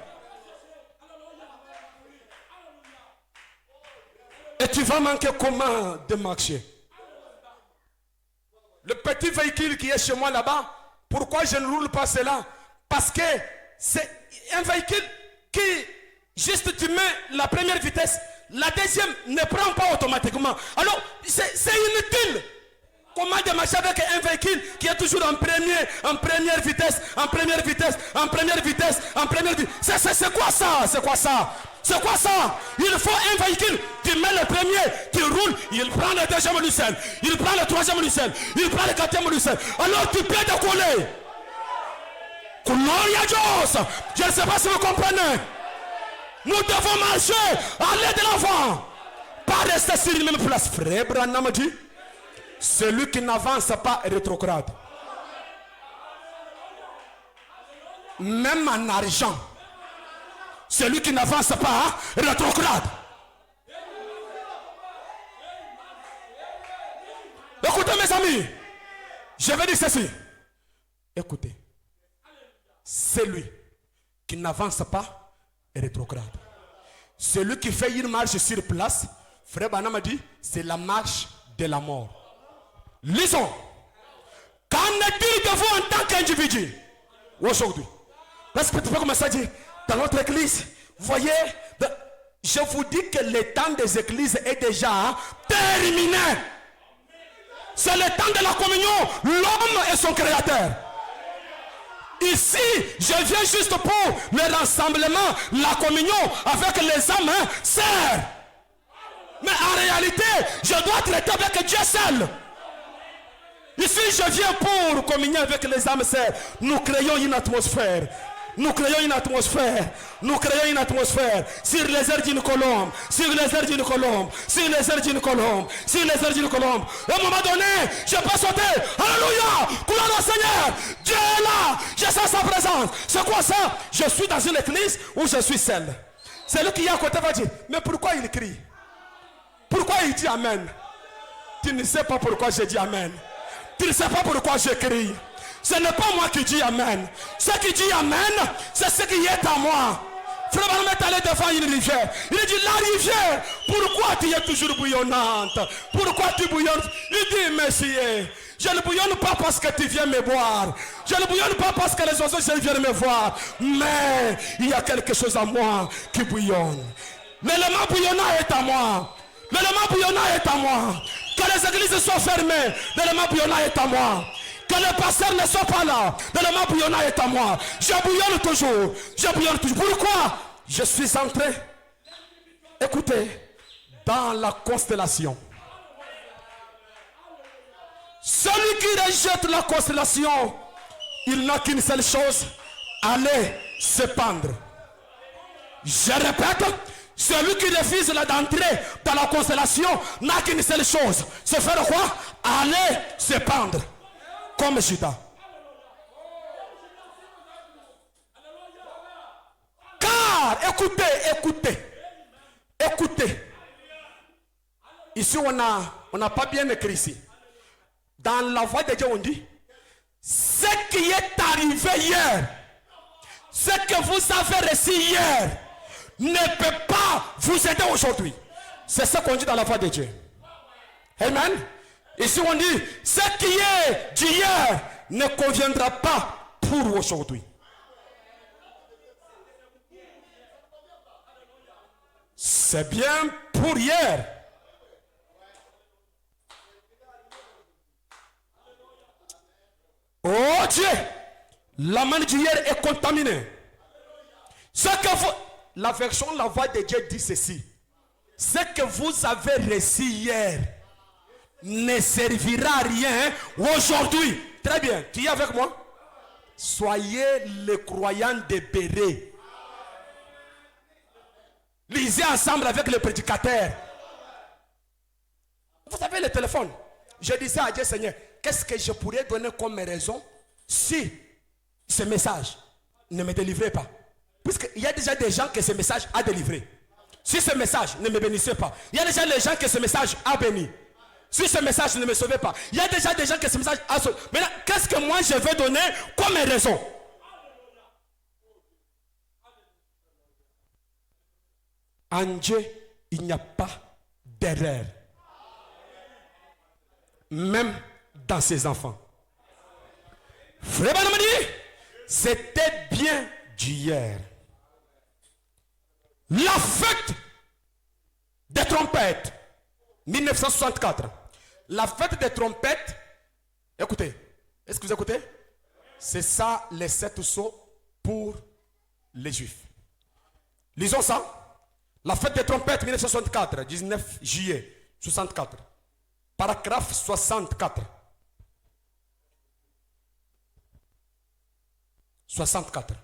Et tu vas manquer comment de marcher? Le petit véhicule qui est chez moi là-bas, pourquoi je ne roule pas cela? Parce que c'est un véhicule qui, juste tu mets la première vitesse, la deuxième ne prend pas automatiquement. Alors, c'est inutile. Comment de marcher avec un véhicule qui est toujours en première vitesse, en première vitesse, en première vitesse, en première vitesse? C'est quoi ça? C'est quoi ça? C'est quoi ça? Il faut un véhicule. Tu mets le premier, tu roules, il prend le deuxième lucelle, il prend le troisième lucelle, il prend le quatrième lucelle. Alors tu peux décoller. Gloria a Dieu. Je ne sais pas si vous comprenez. Nous devons marcher, aller de l'avant. Pas rester sur une même place. Frère Branham dit, celui qui n'avance pas est rétrograde. Même en argent. Celui qui n'avance pas, rétrograde. Écoutez mes amis, je vais dire ceci. Écoutez, celui qui n'avance pas est rétrograde. Celui qui fait une marche sur place, Frère Branham a dit, c'est la marche de la mort. Lisons. Qu'en est-il de vous en tant qu'individu aujourd'hui? Parce que tu peux commencer à dire, dans notre église, vous voyez, je vous dis que le temps des églises est déjà terminé. C'est le temps de la communion, l'homme et son créateur. Ici, je viens juste pour le rassemblement, la communion avec les âmes sœurs. Mais en réalité, je dois traiter avec Dieu seul. Ici, je viens pour communier avec les âmes sœurs. Nous créons une atmosphère. Nous créons une atmosphère. Nous créons une atmosphère sur les airs d'une colombe. Sur les airs d'une colombe. Sur les airs d'une colombe. Sur les airs d'une colombe. À un moment donné, je peux sauter. Alléluia. Gloire au Seigneur. Dieu est là. Je sens sa présence. C'est quoi ça? Je suis dans une église où je suis seul. C'est lui qui est à côté va dire, mais pourquoi il crie? Pourquoi il dit Amen? Tu ne sais pas pourquoi je dis Amen. Tu ne sais pas pourquoi je crie. Ce n'est pas moi qui dis Amen. Ce qui dit Amen, c'est ce qui est à moi. Frère Branham est allé devant une rivière. Il dit, la rivière, pourquoi tu es toujours bouillonnante? Pourquoi tu bouillonnes? Il dit, monsieur, je ne bouillonne pas parce que tu viens me boire. Je ne bouillonne pas parce que les oiseaux viennent me voir. Mais il y a quelque chose à moi qui bouillonne. L'élément bouillonnant est à moi. L'élément bouillonnant est à moi. Que les églises soient fermées, l'élément bouillonnant est à moi. Que les pasteurs ne soient pas là, l'élément bouillonnant est à moi. Je bouillonne toujours. Je bouillonne toujours. Pourquoi? Je suis entré, écoutez, dans la constellation. Celui qui rejette la constellation, il n'a qu'une seule chose, aller se pendre. Je répète, celui qui refuse d'entrer dans la constellation n'a qu'une seule chose. Se faire quoi? Aller se pendre. Comme Judas. Car, écoutez. Ici, on n'a pas bien écrit ici. Dans la voix de Dieu, on dit, ce qui est arrivé hier, ce que vous avez reçu hier, ne peut pas vous aider aujourd'hui. C'est ce qu'on dit dans la voix de Dieu. Amen. Ici on dit, ce qui est d'hier ne conviendra pas pour aujourd'hui. C'est bien pour hier. Oh Dieu, la main d'hier est contaminée. Ce que vous, la version La Voix de Dieu dit ceci. Ce que vous avez reçu hier ne servira à rien aujourd'hui. Très bien, tu es avec moi? Soyez les croyants de Béret. Lisez ensemble avec le prédicateur. Vous avez le téléphone. Je disais à Dieu, Seigneur, qu'est-ce que je pourrais donner comme raison si ce message ne me délivrait pas? Puisqu'il y a déjà des gens que ce message a délivré. Si ce message ne me bénissait pas, il y a déjà des gens que ce message a béni. Si ce message ne me sauvait pas, il y a déjà des gens que ce message a sauvé. Maintenant, qu'est-ce que moi je vais donner comme raison? En Dieu, il n'y a pas d'erreur. Même dans ses enfants. Frère Branham dit, c'était bien d'hier. La fête des trompettes, 1964. La fête des trompettes, écoutez, est-ce que vous écoutez? C'est ça les 7 sceaux pour les Juifs. Lisons ça. La fête des trompettes, 1964, 19 juillet 64. Paragraphe 64. 64.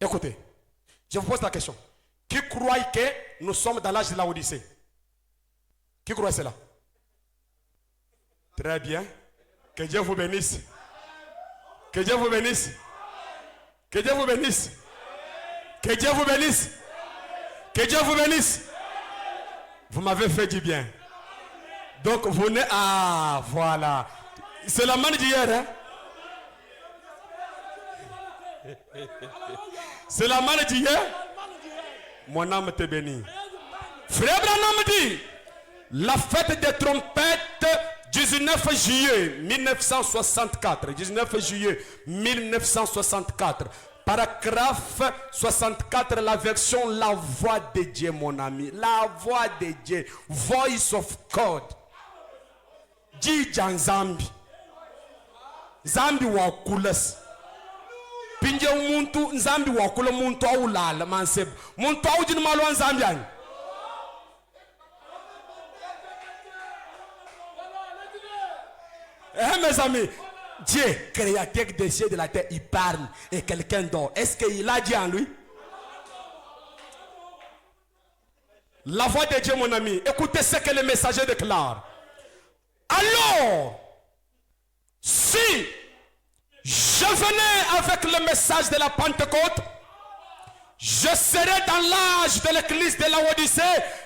Écoutez, je vous pose la question. Qui croit que nous sommes dans l'âge de la Odyssée? Qui croit cela? Très bien. Que Dieu vous bénisse. Que Dieu vous bénisse. Que Dieu vous bénisse. Que Dieu vous bénisse. Que Dieu vous bénisse. Vous m'avez fait du bien. Donc vous venez... Ah, voilà. C'est la main d'hier, hein? C'est la main d'hier. Mon âme te bénit. Frère Branham dit, la fête des trompettes, 19 juillet 1964. 19 juillet 1964. Paragraphe 64, la version La Voix de Dieu, mon ami. La Voix de Dieu. Voice of God. Dija Zambi. Zambi wa kulas. Pinje umuntu Zambi wa kula muntu awulala manseb. Muntu awujin malwan Zambi ani. Mes amis, Dieu, créateur des cieux et de la terre, il parle et quelqu'un dort. Est-ce qu'il a dit en lui? La voix de Dieu, mon ami, écoutez ce que le messager déclare. Alors, si je venais avec le message de la Pentecôte, je serai dans l'âge de l'église de la Odyssée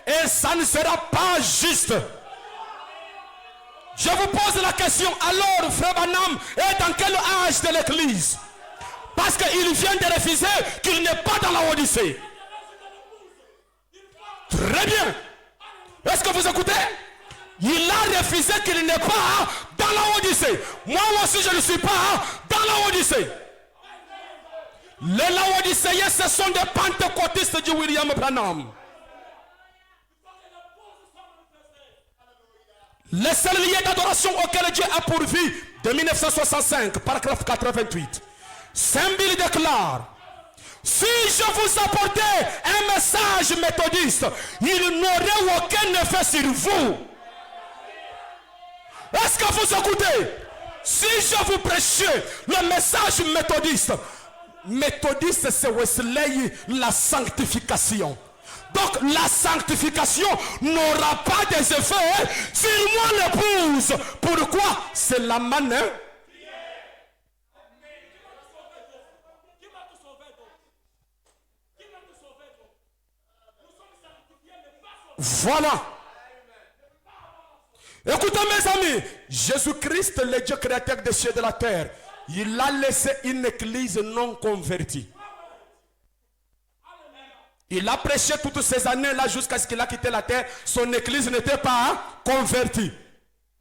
et ça ne sera pas juste. Je vous pose la question, alors frère Branham est dans quel âge de l'église? Parce qu'il vient de refuser qu'il n'est pas dans la Odyssée. Très bien. Est-ce que vous écoutez? Il a refusé qu'il n'est pas dans la Odyssée. Moi aussi je ne suis pas dans la Odyssée. Les Laodicéens, ce sont des pentecôtistes du William Branham. Les seuls lieux d'adoration auxquels Dieu a pourvu de 1965, paragraphe 88. Saint-Bill déclare, si je vous apportais un message méthodiste, il n'aurait aucun effet sur vous. Est-ce que vous écoutez? Si je vous prêchais le message méthodiste, méthodiste c'est Wesley, la sanctification. Donc la sanctification n'aura pas des effets sur moi l'épouse. Pourquoi? C'est la manne. Voilà. Écoutez mes amis, Jésus-Christ, le Dieu créateur des cieux et de la terre, il a laissé une église non convertie. Il a prêché toutes ces années-là jusqu'à ce qu'il a quitté la terre. Son église n'était pas convertie.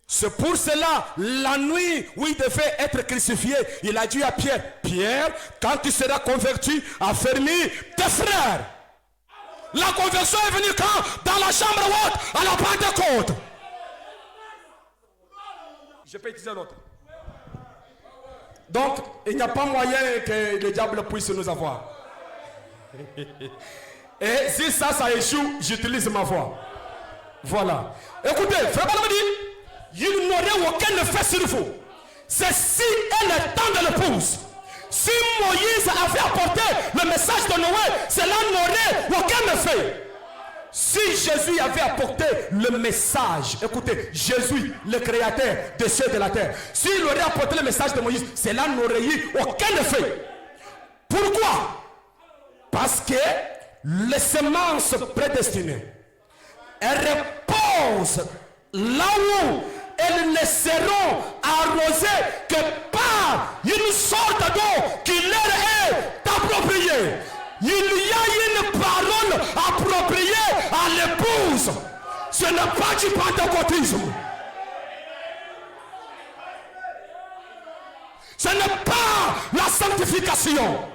C'est pour cela, la nuit où il devait être crucifié, il a dit à Pierre, Pierre, quand tu seras converti, affermis tes frères. La conversion est venue quand? Dans la chambre haute, à la Pentecôte. Je peux utiliser l'autre. Donc, il n'y a pas moyen que le diable puisse nous avoir. Et si ça échoue, j'utilise ma voix. Voilà. Écoutez, frère Balaam dit, il n'aurait aucun effet sur vous. C'est si elle est temps de l'épouse. Si Moïse avait apporté le message de Noé, cela n'aurait aucun effet. Si Jésus avait apporté le message, écoutez, Jésus, le créateur des cieux et de la terre, s'il aurait apporté le message de Moïse, cela n'aurait eu aucun effet. Pourquoi? Parce que les semences prédestinées, elles reposent là où elles ne seront arrosées que par une sorte d'eau qui leur est appropriée. Il y a une parole appropriée à l'épouse. Ce n'est pas du pentecôtisme. Ce n'est pas la sanctification.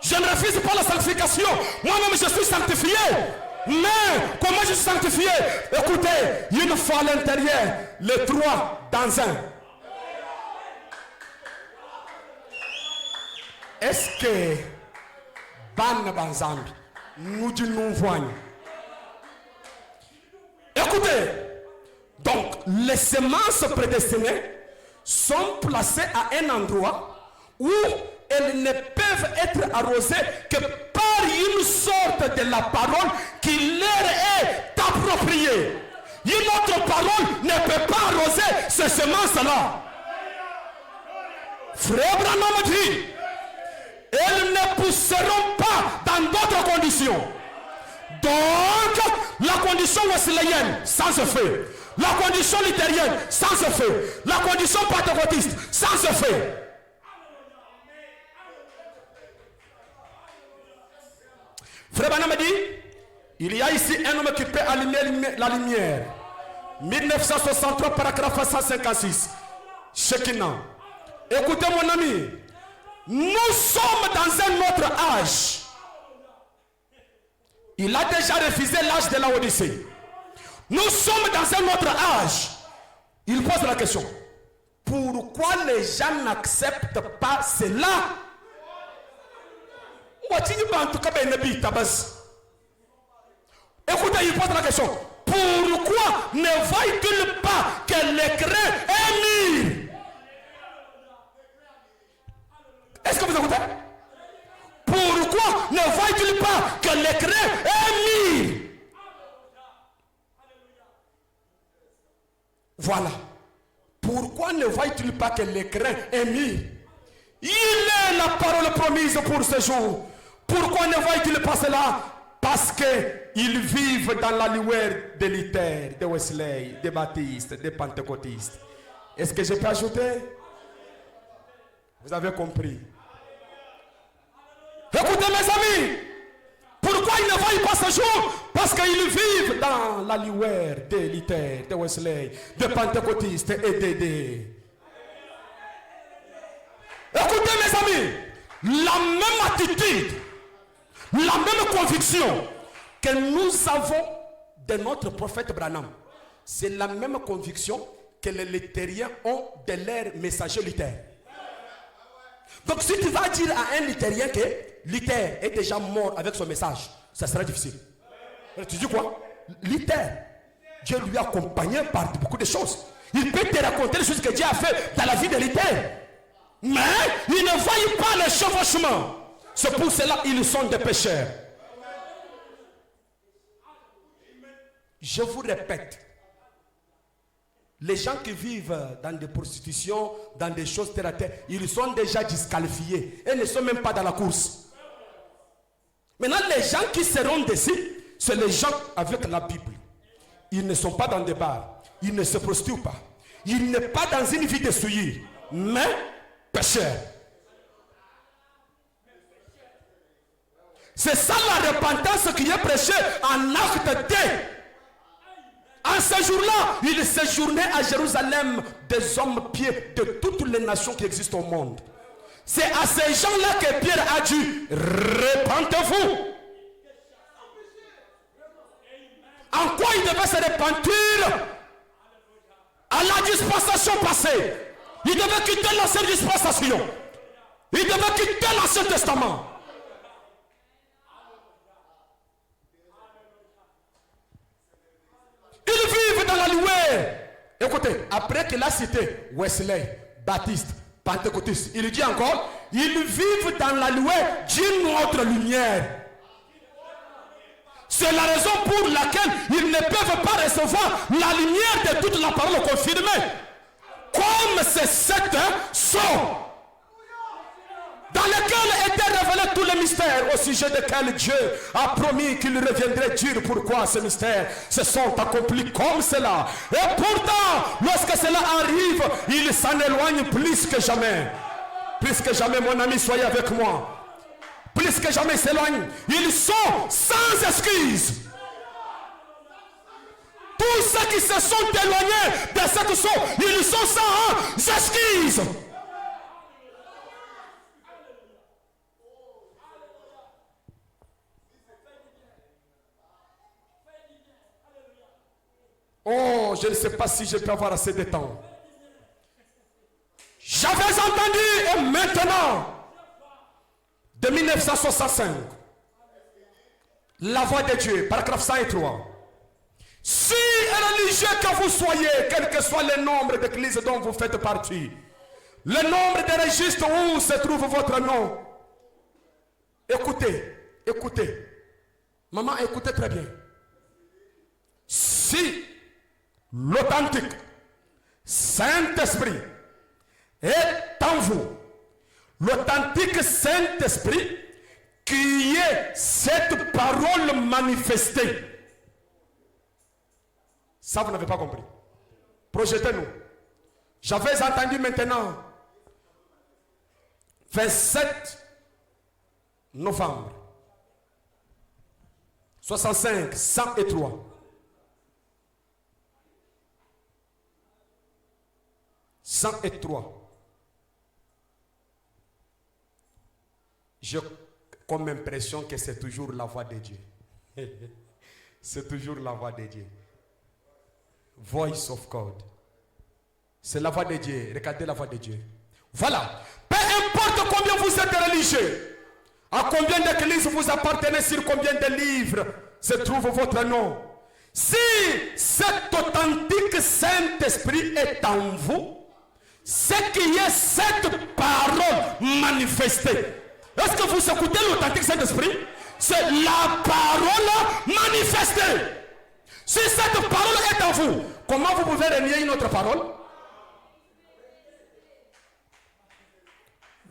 Je ne refuse pas la sanctification. Moi-même, je suis sanctifié. Mais comment je suis sanctifié? Écoutez, une fois à l'intérieur, les trois dans un. Est-ce que Ban Banzambi nous dit nous voyons? Écoutez, donc les semences prédestinées sont placées à un endroit où elles ne peuvent être arrosées que par une sorte de la parole qui leur est appropriée. Une autre parole ne peut pas arroser ces semences-là. Frère Branham dit, elles ne pousseront pas dans d'autres conditions. Donc, la condition wesleyenne, sans effet. La condition luthérienne, sans effet. La condition pentecôtiste, sans effet. Frère Branham dit, il y a ici un homme qui peut allumer la lumière. 1963, paragraphe 156. Shekinah. Écoutez mon ami, nous sommes dans un autre âge. Il a déjà refusé l'âge de la Odyssée. Nous sommes dans un autre âge. Il pose la question, pourquoi les gens n'acceptent pas cela? Écoutez, il pose la question, pourquoi ne voient-ils pas que l'écran est mis? Est-ce que vous écoutez? Pourquoi ne voient-ils pas que l'écran est mis? Voilà. Pourquoi ne voient-ils pas que l'écran est mis? Il est la parole promise pour ce jour. Pourquoi ne voient-ils pas cela? Parce qu'ils vivent dans la lueur de Luther, de Wesley, des baptistes, des pentecôtistes. Est-ce que je peux ajouter? Vous avez compris? Écoutez mes amis, pourquoi ils ne voient pas ce jour? Parce qu'ils vivent dans la lueur de Luther, de Wesley, de pentecôtistes et de... Écoutez mes amis, la même attitude, la même conviction que nous avons de notre prophète Branham, c'est la même conviction que les luthériens ont de leur messager Luther. Donc si tu vas dire à un luthérien que Luther est déjà mort avec son message, ça sera difficile. Tu dis quoi? Luther, Dieu lui a accompagné par beaucoup de choses. Il peut te raconter les choses que Dieu a fait dans la vie de Luther. Mais ils ne voient pas le chevauchement. C'est pour cela qu'ils sont des pécheurs. Je vous répète, les gens qui vivent dans des prostitutions, dans des choses terre à terre, ils sont déjà disqualifiés et ne sont même pas dans la course. Maintenant, les gens qui seront dessus, c'est les gens avec la Bible. Ils ne sont pas dans des bars, ils ne se prostituent pas, ils ne sont pas dans une vie de souillure, mais pécheurs. C'est ça la repentance qui est prêchée en acte 2. En ce jour-là, il séjournait à Jérusalem des hommes pieux de toutes les nations qui existent au monde. C'est à ces gens-là que Pierre a dit, repentez-vous. En quoi il devait se repentir? À la dispensation passée. Il devait quitter l'ancienne dispensation. Il devait quitter l'Ancien Testament. Ils vivent dans la louée. Écoutez, après qu'il a cité Wesley, Baptiste, Pentecôtiste, il dit encore, ils vivent dans la louée d'une autre lumière. C'est la raison pour laquelle ils ne peuvent pas recevoir la lumière de toute la parole confirmée. Comme ces sept sons dans lesquels étaient révélés tous les mystères au sujet desquels Dieu a promis qu'il reviendrait dire pourquoi ces mystères se sont accomplis comme cela. Et pourtant, lorsque cela arrive, ils s'en éloignent plus que jamais. Plus que jamais, mon ami, soyez avec moi. Plus que jamais, ils s'éloignent. Ils sont sans excuse. Tous ceux qui se sont éloignés de cette sont, ils sont sans excuse. Oh, je ne sais pas si je peux avoir assez de temps. J'avais entendu et maintenant, de 1965, la voix de Dieu, paragraphe 103. Si religieux que vous soyez, quel que soit le nombre d'églises dont vous faites partie, le nombre de registres où se trouve votre nom, écoutez, écoutez. Maman, écoutez très bien. Si l'authentique Saint-Esprit est en vous, l'authentique Saint-Esprit qui est cette parole manifestée. Ça, vous n'avez pas compris. Projetez-nous. J'avais entendu maintenant 27 novembre 65, 103. J'ai comme impression que c'est toujours la voix de Dieu. C'est toujours la voix de Dieu. Voice of God. C'est la voix de Dieu. Regardez la voix de Dieu. Voilà. Peu importe combien vous êtes religieux, à combien d'églises vous appartenez, sur combien de livres se trouve votre nom. Si cet authentique Saint-Esprit est en vous, c'est qu'il y a cette parole manifestée. Est-ce que vous écoutez l'authentique Saint-Esprit? C'est la parole manifestée. Si cette parole est en vous, comment vous pouvez renier une autre parole?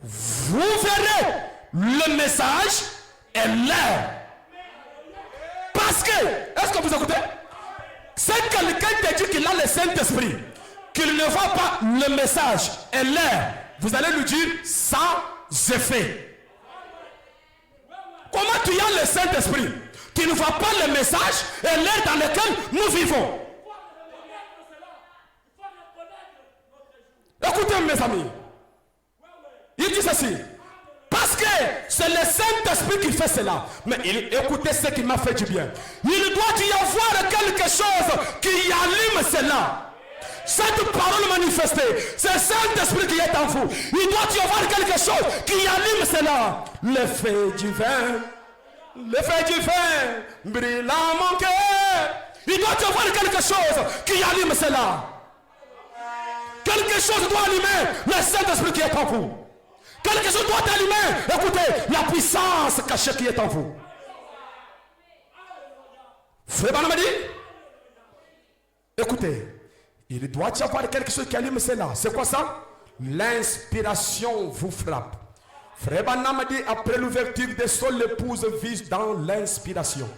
Vous verrez le message est l'heure. Parce que, est-ce que vous écoutez? C'est quelqu'un qui dit qu'il a le Saint-Esprit, qu'il ne voit pas le message et l'heure, vous allez lui dire sans effet. Comment tu as le Saint-Esprit? Tu ne vois pas le message et l'heure dans laquelle nous vivons. Écoutez mes amis. Il dit ceci. Parce que c'est le Saint-Esprit qui fait cela. Mais écoutez ce qui m'a fait du bien. Il doit y avoir quelque chose qui allume cela. Cette parole manifestée, c'est le Saint-Esprit qui est en vous. Il doit y avoir quelque chose qui allume cela. Le feu divin. Le feu divin brille dans mon cœur. Il doit y avoir quelque chose qui allume cela. Quelque chose doit allumer le Saint-Esprit qui est en vous. Quelque chose doit allumer, écoutez, la puissance cachée qui est en vous. Frère Banamadi, écoutez, il doit y avoir quelque chose qui allume cela. C'est quoi ça? L'inspiration vous frappe. Frère Banamadi, après l'ouverture des sols, l'épouse vit dans l'inspiration.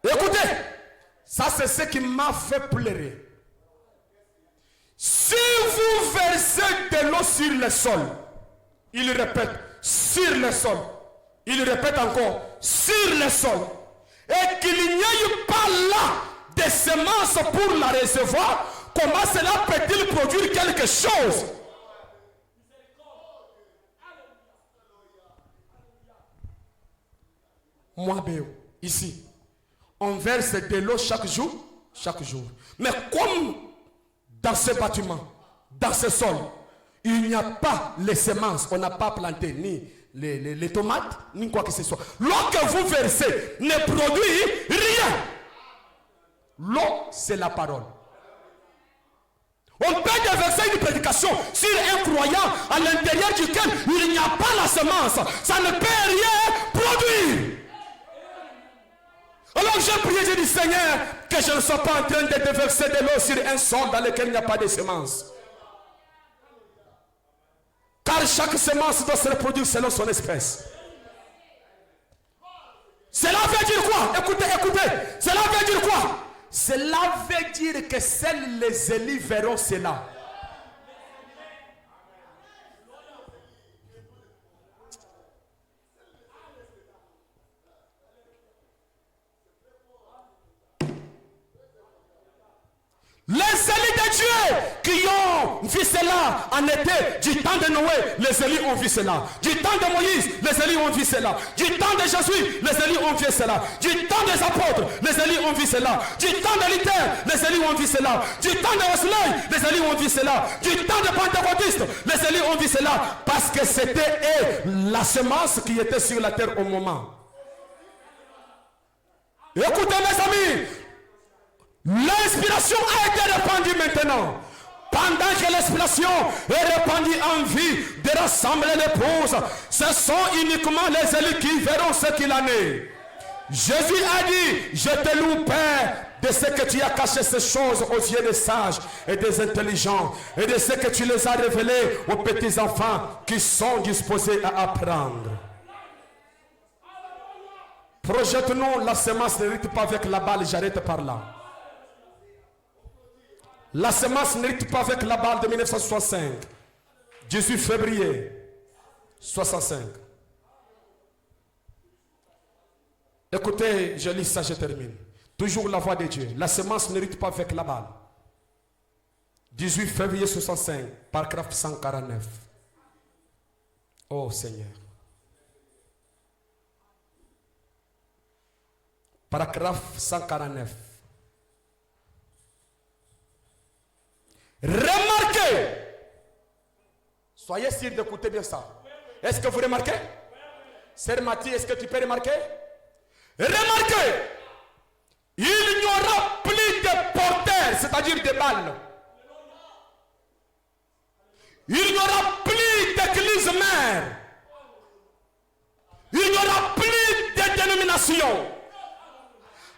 Écoutez, ça c'est ce qui m'a fait pleurer. Si vous versez de l'eau sur le sol. Il répète, sur le sol. Il répète encore, sur le sol. Et qu'il n'y ait pas là des semences pour la recevoir, comment cela peut-il produire quelque chose? Moi, Béo, ici, on verse de l'eau chaque jour. Mais comme dans ce bâtiment, dans ce sol, il n'y a pas les semences, on n'a pas planté ni les tomates, ni quoi que ce soit. L'eau que vous versez ne produit rien. L'eau, c'est la parole. On peut déverser une prédication sur un croyant à l'intérieur duquel il n'y a pas la semence. Ça ne peut rien produire. Alors j'ai prié, j'ai dit, Seigneur, que je ne sois pas en train de déverser de l'eau sur un sol dans lequel il n'y a pas de semence. Car chaque semence doit se reproduire selon son espèce. Cela veut dire quoi? Écoutez. Cela veut dire quoi? Cela veut dire que seuls les élus verront cela. Les élus de Dieu qui ont vu cela en été, du temps de Noé, les élus ont vu cela. Du temps de Moïse, les élus ont vu cela. Du temps de Jésus, les élus ont vu cela. Du temps des apôtres, les élus ont vu cela. Du temps de Luther, les élus ont vu cela. Du temps de Wesley, les élus ont vu cela. Du temps de Pentecôtistes, les élus ont vu cela. Parce que c'était la semence qui était sur la terre au moment. Écoutez mes amis, l'inspiration a été répandue maintenant. Pendant que l'inspiration est répandue en vie de rassembler l'épouse, ce sont uniquement les élus qui verront ce qu'il en est. Jésus a dit, je te loue Père de ce que tu as caché ces choses aux yeux des sages et des intelligents et de ce que tu les as révélés aux petits enfants qui sont disposés à apprendre. Projette-nous, la semence n'hérite pas avec la balle, j'arrête par là. La semence n'hérite pas avec la balle de 1965. 18 février 65. Écoutez, je lis ça, je termine. Toujours la voix de Dieu. La semence n'hérite pas avec la balle. 18 février 65, paragraphe 149. Oh Seigneur. Paragraphe 149. Remarquez. Soyez sûr d'écouter bien ça. Est-ce que vous remarquez? Sœur Mathie, est-ce que tu peux remarquer? Remarquez. Il n'y aura plus de porteurs, c'est-à-dire des balles. Il n'y aura plus d'église mère. Il n'y aura plus de dénomination.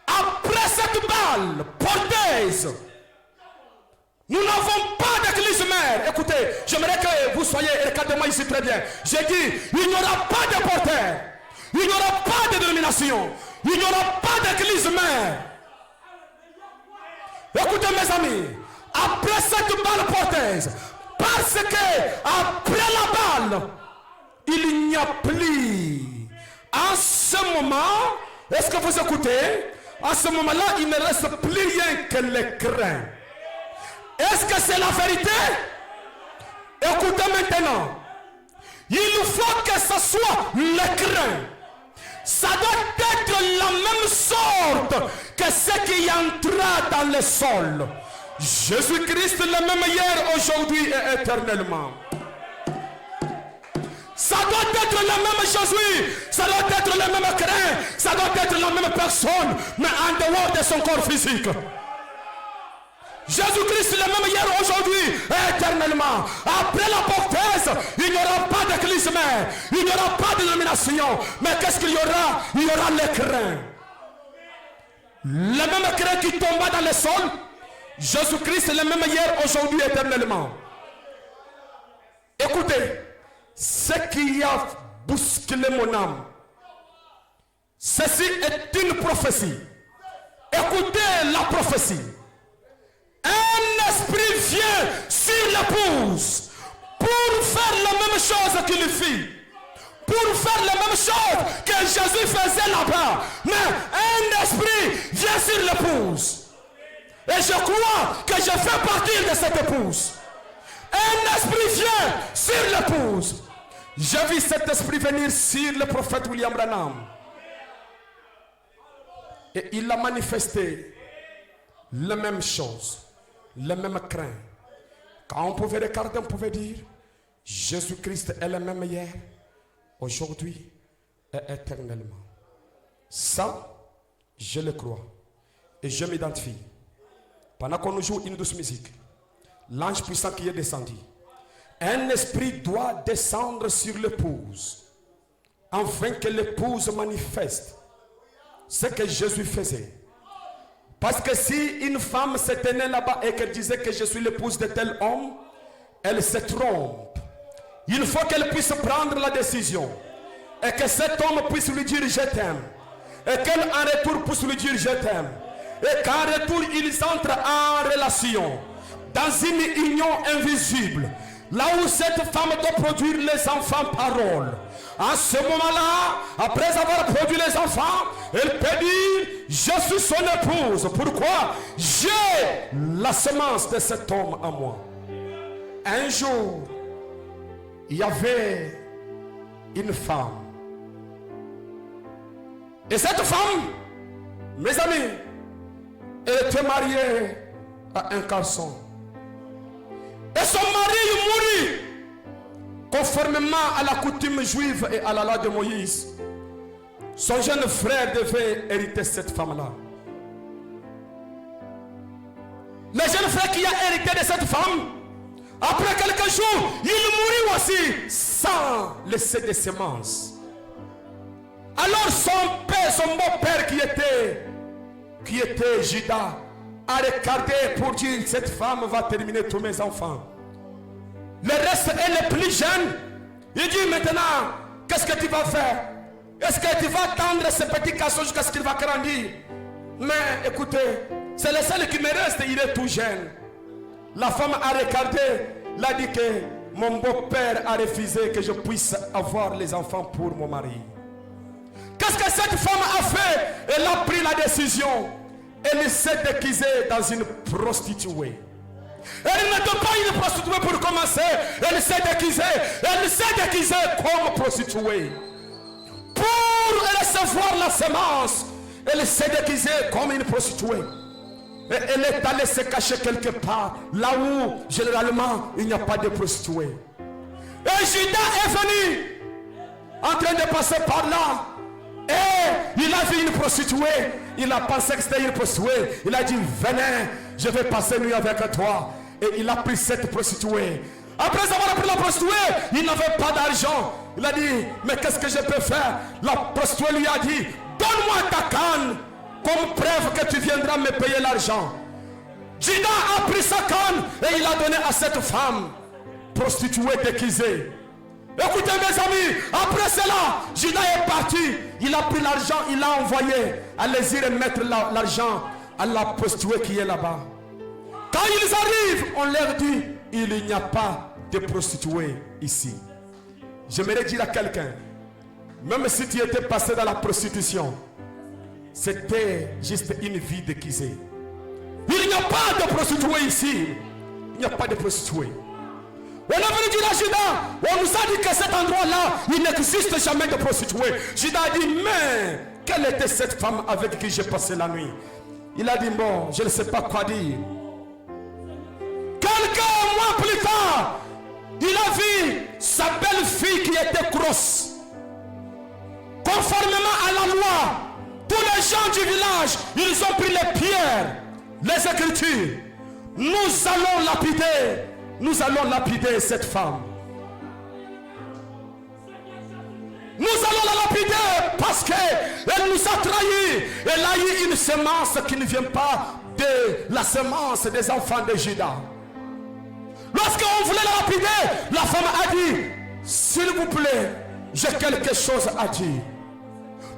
Après cette balle porteuse, nous n'avons pas d'église mère. Écoutez, j'aimerais que vous soyez, regardez-moi ici très bien. J'ai dit, il n'y aura pas de porteur. Il n'y aura pas de dénomination. Il n'y aura pas d'église mère. Écoutez mes amis, après cette balle porteuse, parce que après la balle, il n'y a plus. En ce moment, est-ce que vous écoutez? En ce moment-là, il ne reste plus rien que les grains. Est-ce que c'est la vérité? Écoutez maintenant. Il faut que ce soit le grain. Ça doit être la même sorte que ce qui entra dans le sol. Jésus-Christ le même hier, aujourd'hui et éternellement. Ça doit être le même Jésus, ça doit être le même grain, ça doit être la même personne, mais en dehors de son corps physique. Jésus-Christ le même hier, aujourd'hui, éternellement. Après la porteuse, il n'y aura pas d'église mère, il n'y aura pas de dénomination. Mais qu'est-ce qu'il y aura? Il y aura les grains. Le même grain qui tomba dans le sol, Jésus-Christ le même hier, aujourd'hui, éternellement. Écoutez, ce qui a bousculé mon âme, ceci est une prophétie. Écoutez la prophétie. Un esprit vient sur l'épouse pour faire la même chose qu'il fit. Pour faire la même chose que Jésus faisait là-bas. Mais un esprit vient sur l'épouse. Et je crois que je fais partie de cette épouse. Un esprit vient sur l'épouse. J'ai vu cet esprit venir sur le prophète William Branham. Et il a manifesté la même chose, le même crainte. Quand on pouvait regarder, on pouvait dire, Jésus-Christ est le même hier, aujourd'hui et éternellement. Ça, je le crois. Et je m'identifie. Pendant qu'on nous joue une douce musique, l'ange puissant qui est descendu, un esprit doit descendre sur l'épouse, afin que l'épouse manifeste ce que Jésus faisait. Parce que si une femme se tenait là-bas et qu'elle disait que je suis l'épouse de tel homme, elle se trompe. Il faut qu'elle puisse prendre la décision. Et que cet homme puisse lui dire je t'aime. Et qu'elle en retour puisse lui dire je t'aime. Et qu'en retour ils entrent en relation. Dans une union invisible. Là où cette femme doit produire les enfants paroles. À ce moment-là, après avoir produit les enfants, elle peut dire, je suis son épouse. Pourquoi? J'ai la semence de cet homme en moi. Un jour, il y avait une femme. Et cette femme, mes amis, elle était mariée à un garçon. Et son mari mourut. Conformément à la coutume juive et à la loi de Moïse, son jeune frère devait hériter cette femme-là. Le jeune frère qui a hérité de cette femme, après quelques jours, il mourut aussi sans laisser de semences. Alors son père, son beau-père qui était Judas, a regardé pour dire, cette femme va terminer tous mes enfants. Le reste est le plus jeune. Il dit maintenant, qu'est-ce que tu vas faire? Est-ce que tu vas attendre ce petit garçon jusqu'à ce qu'il va grandir? Mais écoutez, c'est le seul qui me reste, il est tout jeune. La femme a regardé, elle a dit que mon beau-père a refusé que je puisse avoir les enfants pour mon mari. Qu'est-ce que cette femme a fait? Elle a pris la décision. Elle s'est déguisée dans une prostituée. Elle n'était pas une prostituée pour commencer. Elle s'est déguisée comme prostituée. Pour recevoir la semence, elle s'est déguisée comme une prostituée. Et elle est allée se cacher quelque part, là où généralement il n'y a pas de prostituée. Et Judas est venu, en train de passer par là. Et il a vu une prostituée. Il a pensé que c'était une prostituée. Il a dit, venez, je vais passer nuit avec toi. Et il a pris cette prostituée. Après avoir pris la prostituée, il n'avait pas d'argent. Il a dit, mais qu'est-ce que je peux faire? La prostituée lui a dit, donne-moi ta canne comme preuve que tu viendras me payer l'argent. Judas a pris sa canne et il a donné à cette femme prostituée déguisée. Écoutez mes amis, après cela, Judas est parti. Il a pris l'argent, il a envoyé. Allez-y remettre l'argent à la prostituée qui est là-bas. Quand ils arrivent, on leur dit, il n'y a pas de prostituée ici. J'aimerais dire à quelqu'un, même si tu étais passé dans la prostitution, c'était juste une vie déguisée. Il n'y a pas de prostituée ici. Il n'y a pas de prostituée. On est venu dire à Judas, on nous a dit que cet endroit-là, il n'existe jamais de prostituée. Judas a dit, mais quelle était cette femme avec qui j'ai passé la nuit? Il a dit, bon, je ne sais pas quoi dire. Quelques mois plus tard, il a vu sa belle-fille qui était grosse. Conformément à la loi, tous les gens du village, ils ont pris les pierres, les écritures. Nous allons lapider cette femme. Nous allons la lapider parce qu'elle nous a trahis. Elle a eu une semence qui ne vient pas de la semence des enfants de Judas. Lorsqu'on voulait la lapider, la femme a dit, s'il vous plaît, j'ai quelque chose à dire.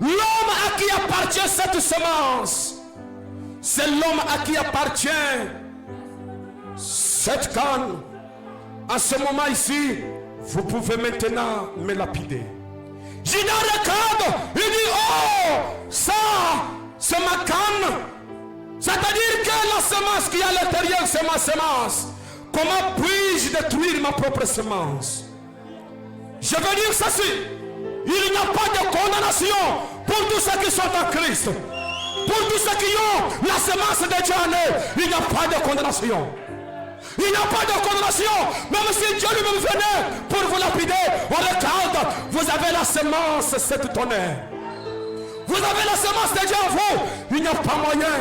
L'homme à qui appartient cette semence, c'est l'homme à qui appartient cette canne. En ce moment ici, vous pouvez maintenant me lapider. Je regarde, il dit, oh, ça, c'est ma canne. C'est-à-dire que la semence qui est à l'intérieur, c'est ma semence. Comment puis-je détruire ma propre semence? Je veux dire ceci. Il n'y a pas de condamnation pour tous ceux qui sont en Christ. Pour tous ceux qui ont la semence de Dieu en eux, il n'y a pas de condamnation. Il n'y a pas de condamnation. Même si Dieu lui-même venait pour vous lapider, on regarde, vous avez la semence, cette tonnerre. Vous avez la semence de Dieu en vous. Il n'y a pas moyen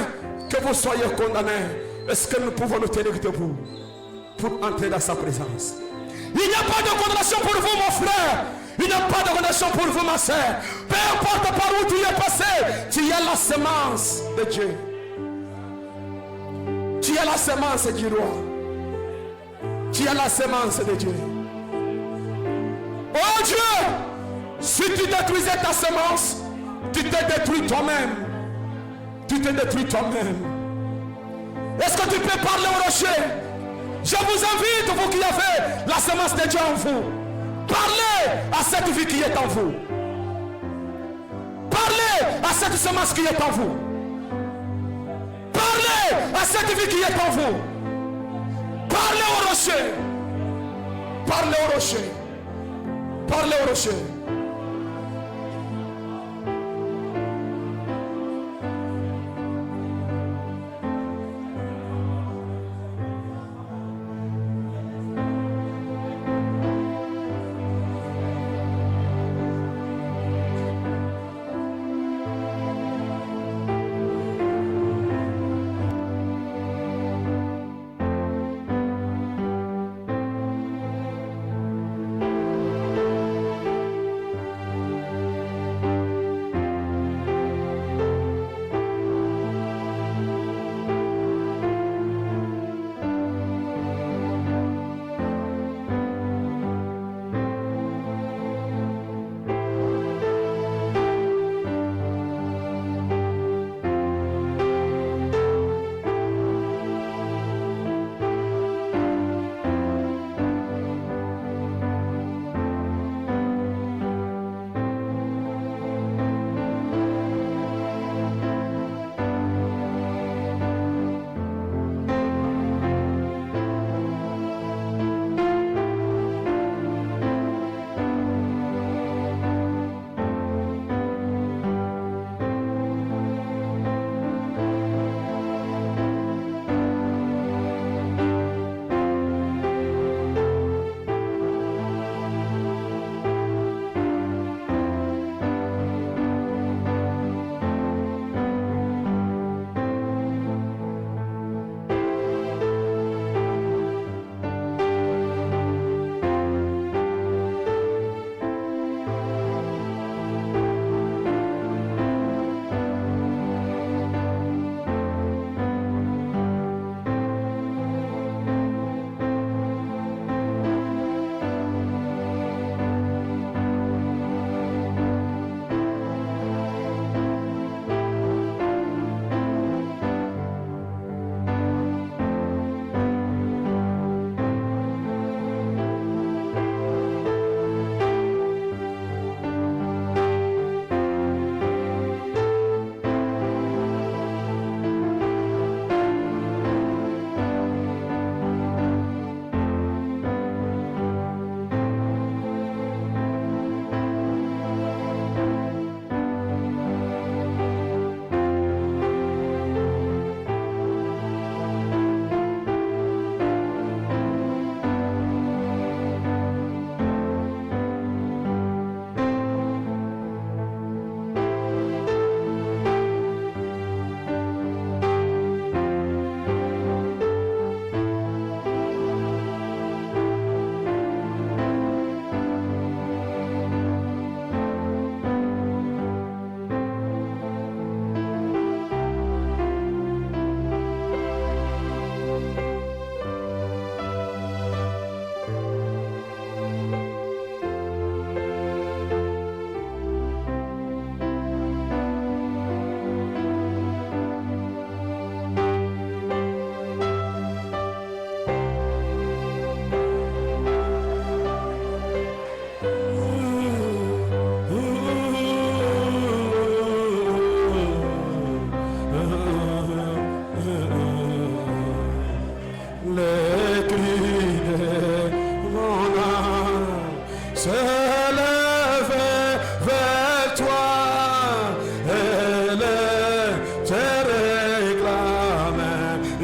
que vous soyez condamnés. Est-ce que nous pouvons nous tenir debout pour entrer dans sa présence? Il n'y a pas de condamnation pour vous, mon frère. Il n'y a pas de condamnation pour vous, ma soeur. Peu importe par où tu es passé, tu as la semence de Dieu. Tu as la semence du roi. Tu as la semence de Dieu. Oh Dieu, si tu détruisais ta semence, tu te détruis toi-même. Tu te détruis toi-même. Est-ce que tu peux parler au rocher? Je vous invite, vous qui avez la semence de Dieu en vous. Parlez à cette vie qui est en vous. Parlez à cette semence qui est en vous. Parlez à cette vie qui est en vous. Parlez au rocher. Parlez au rocher. Parlez au rocher.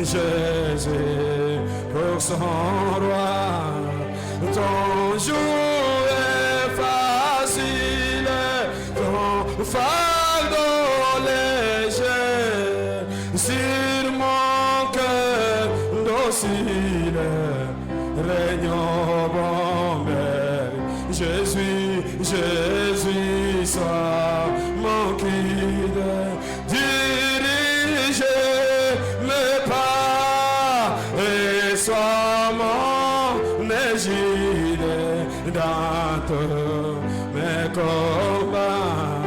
Jésus pour son roi. Ton jour est facile, ton fardeau léger, sur mon cœur docile, règne au bon berger. Jésus, Jésus, sois mon guide, dirige mes pas et sois mon égide dans tous mes combats.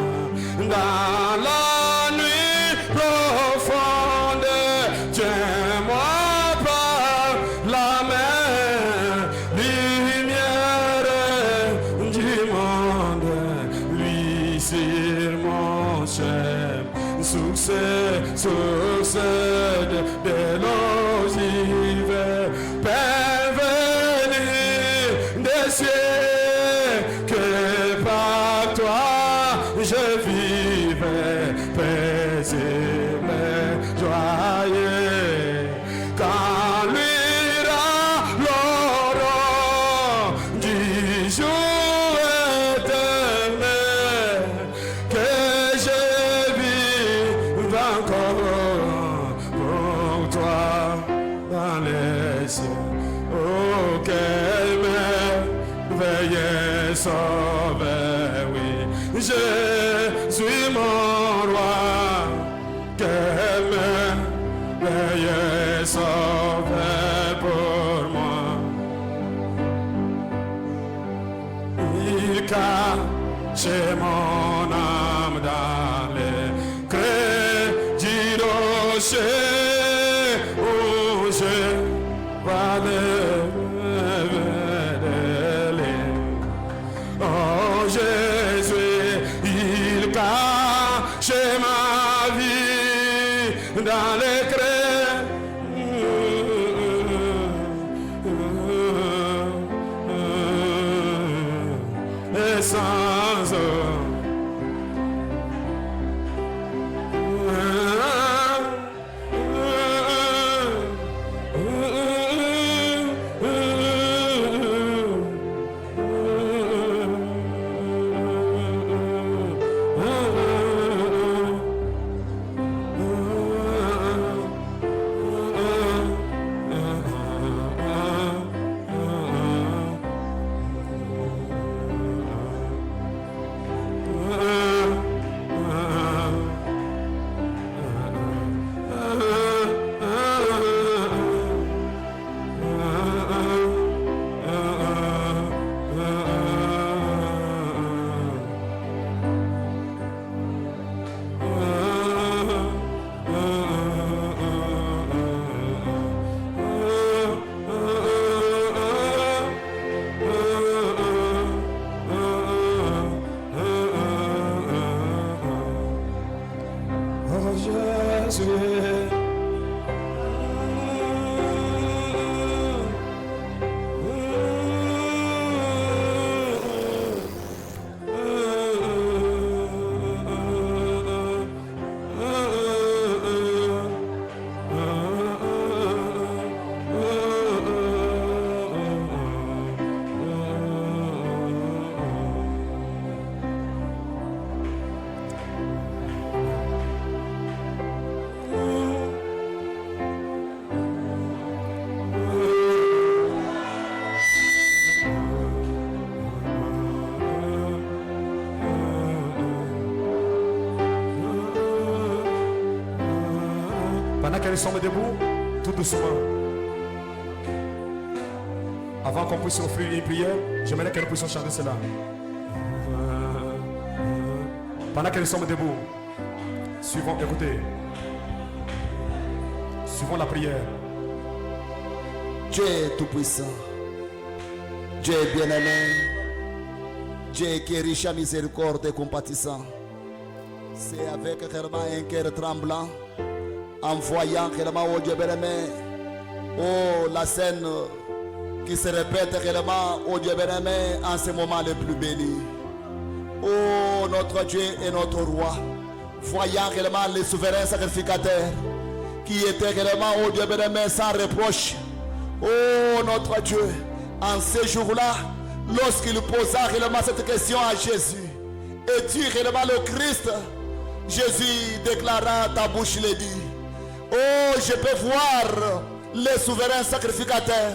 Dans la nuit profonde, tiens-moi par la main, lumière du monde, lui sur mon chemin, source de l'eau vive, Père venu des cieux, que par toi je vivais paisible, joyeux, quand luira l'aurore du jour éternel, que je vive encore pour toi dans les cieux. Oh, quelle merveilleuse sauveur, oui, je suis mon roi, quelle merveilleuse sauveur pour moi. Il cache mon âme dans les creux du rocher où je vois oh Jésus, il cache ma vie dans les creux et sans eau. Pendant que nous sommes debout, tout doucement, avant qu'on puisse offrir une prière, j'aimerais que nous puissions chanter cela. Pendant que nous sommes debout, suivons, écoutez, suivons la prière. Dieu est tout-puissant, Dieu est bien-aimé, Dieu qui est riche à miséricorde et compatissant. C'est avec réellement un cœur tremblant, en voyant réellement, oh Dieu bien-aimé, oh la scène qui se répète réellement, oh Dieu bien-aimé, en ce moment le plus béni. Oh notre Dieu et notre roi, voyant réellement les souverains sacrificateurs qui était réellement, oh Dieu bien-aimé, sans reproche. Oh notre Dieu, en ce jour-là, lorsqu'il posa réellement cette question à Jésus, es-tu réellement le Christ? Jésus déclara, ta bouche le dit. Oh, je peux voir les souverains sacrificateurs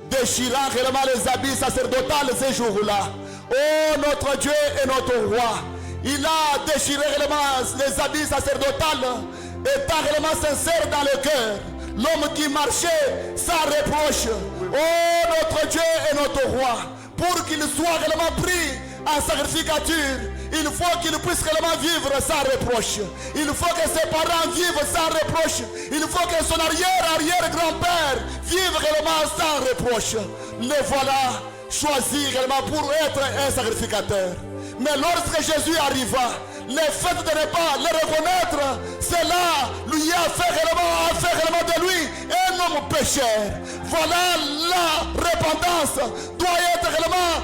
déchirant réellement les habits sacerdotales ce jour-là. Oh, notre Dieu et notre roi, il a déchiré réellement les habits sacerdotales, étant réellement sincère dans le cœur. L'homme qui marchait sans reproche. Oh, notre Dieu et notre roi, pour qu'il soit réellement pris en sacrificature, il faut qu'il puisse réellement vivre sans reproche. Il faut que ses parents vivent sans reproche. Il faut que son arrière-grand-père vive réellement sans reproche. Le voilà choisi réellement pour être un sacrificateur. Mais lorsque Jésus arriva, le fait de ne pas le reconnaître, cela lui a fait réellement de lui un homme pécheur. Voilà la repentance doit être réellement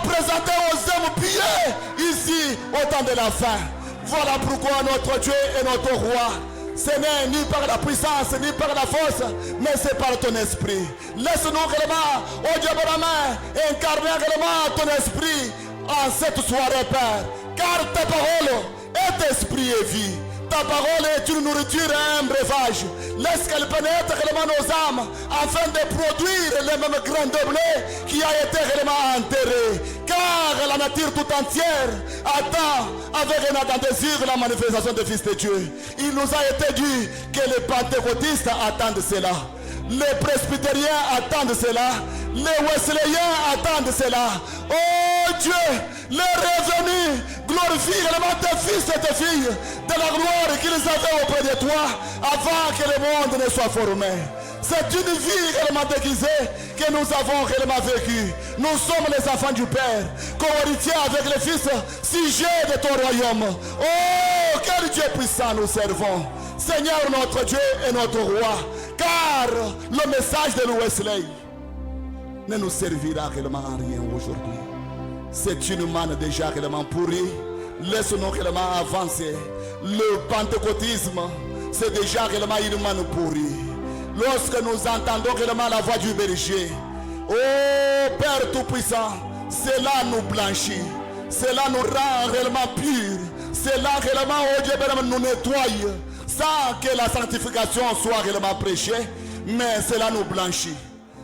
présentée aux hommes pieux ici au temps de la fin. Voilà pourquoi notre Dieu et notre roi, ce n'est ni par la puissance ni par la force, mais c'est par ton esprit. Laisse-nous réellement, oh Dieu mon amour, incarner réellement ton esprit en cette soirée, Père. Car ta parole est esprit et vie. Ta parole est une nourriture et un breuvage. Laisse qu'elle pénètre réellement nos âmes afin de produire le même grain de blé qui a été réellement enterré. Car la nature tout entière attend avec un ardent désir la manifestation du Fils de Dieu. Il nous a été dit que les pentecôtistes attendent cela. Les presbytériens attendent cela. Les wesleyens attendent cela. Oh Dieu, les revenus glorifient réellement tes fils et tes filles de la gloire qu'ils avaient auprès de toi avant que le monde ne soit formé. C'est une vie réellement déguisée que nous avons réellement vécue. Nous sommes les enfants du Père, co-héritiers avec les fils, sujets de ton royaume. Oh, quel Dieu puissant nous servons. Seigneur notre Dieu et notre roi. Car le message de Wesley ne nous servira réellement à rien aujourd'hui. C'est une manne déjà réellement pourrie. Laisse-nous réellement avancer. Le pentecôtisme, c'est déjà réellement une manne pourrie. Lorsque nous entendons réellement la voix du berger, oh Père Tout-Puissant, cela nous blanchit. Cela nous rend réellement purs. Cela réellement, oh Dieu, nous nettoie. Sans que la sanctification soit réellement prêchée, mais cela nous blanchit.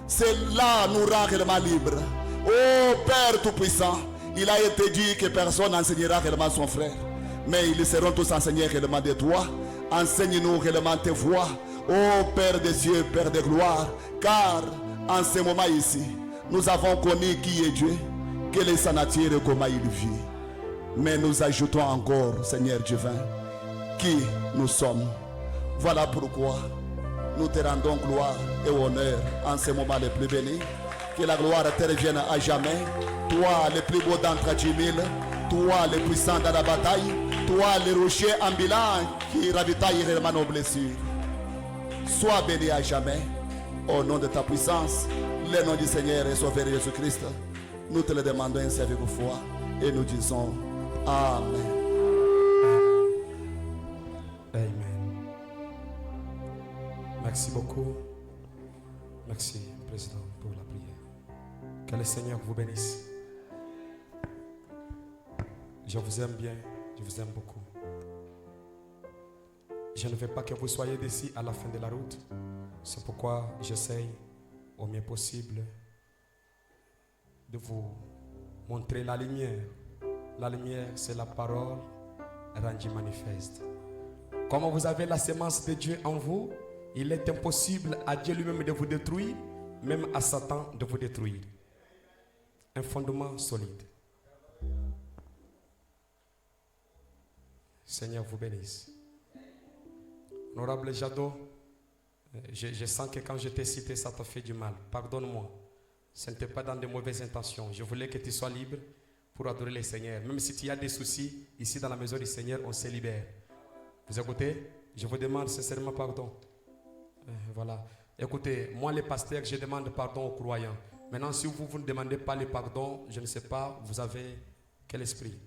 Cela nous rend réellement libres. Oh Père Tout-Puissant, il a été dit que personne n'enseignera réellement son frère, mais ils seront tous enseignés réellement de toi. Enseigne-nous réellement tes voies. Oh Père des cieux, Père de gloire, car en ce moment ici, nous avons connu qui est Dieu, quelle est sa nature et comment il vit. Mais nous ajoutons encore, Seigneur divin, qui nous sommes. Voilà pourquoi nous te rendons gloire et honneur en ce moment le plus béni. Que la gloire te revienne à jamais. Toi le plus beau d'entre 10 000, toi le puissant dans la bataille, toi le rocher ambulant qui ravitaille réellement nos blessures. Sois béni à jamais. Au nom de ta puissance, le nom du Seigneur et Sauveur Jésus-Christ, nous te le demandons ainsi avec foi et nous disons Amen. Amen. Merci beaucoup. Merci, Président, pour la prière. Que le Seigneur vous bénisse. Je vous aime bien, je vous aime beaucoup. Je ne veux pas que vous soyez d'ici à la fin de la route. C'est pourquoi j'essaye au mieux possible de vous montrer la lumière. La lumière, c'est la parole rendue manifeste. Comme vous avez la sémence de Dieu en vous, il est impossible à Dieu lui-même de vous détruire, même à Satan de vous détruire. Un fondement solide. Seigneur vous bénisse. Honorable Jadot, je sens que quand je t'ai cité, ça t'a fait du mal. Pardonne-moi. Ce n'était pas dans de mauvaises intentions. Je voulais que tu sois libre pour adorer le Seigneur. Même si tu as des soucis, ici dans la maison du Seigneur, on se libère. Vous écoutez? Je vous demande sincèrement pardon. Voilà. Écoutez, moi les pasteurs, je demande pardon aux croyants. Maintenant, si vous ne demandez pas le pardon, je ne sais pas, vous avez quel esprit?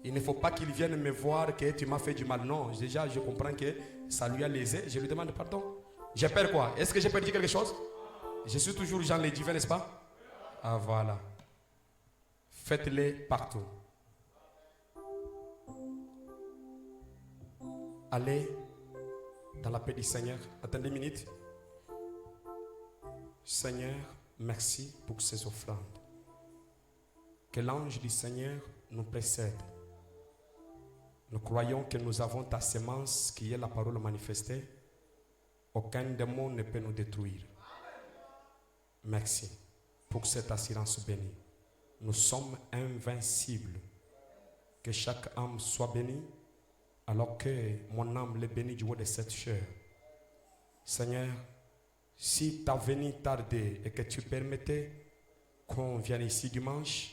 Il ne faut pas qu'ils viennent me voir que tu m'as fait du mal. Non, déjà je comprends que ça lui a lésé. Je lui demande pardon. J'ai peur quoi? Est-ce que j'ai perdu quelque chose? Je suis toujours Jean le divin, n'est-ce pas? Ah voilà. Faites-les partout. Allez dans la paix du Seigneur. Attendez une minute. Seigneur, merci pour ces offrandes. Que l'ange du Seigneur nous précède. Nous croyons que nous avons ta sémence qui est la parole manifestée. Aucun démon ne peut nous détruire. Merci pour cette assurance bénie. Nous sommes invincibles. Que chaque âme soit bénie, alors que mon âme l'est bénie du haut de cette chair. Seigneur, si ta venue tardait et que tu permettais qu'on vienne ici dimanche,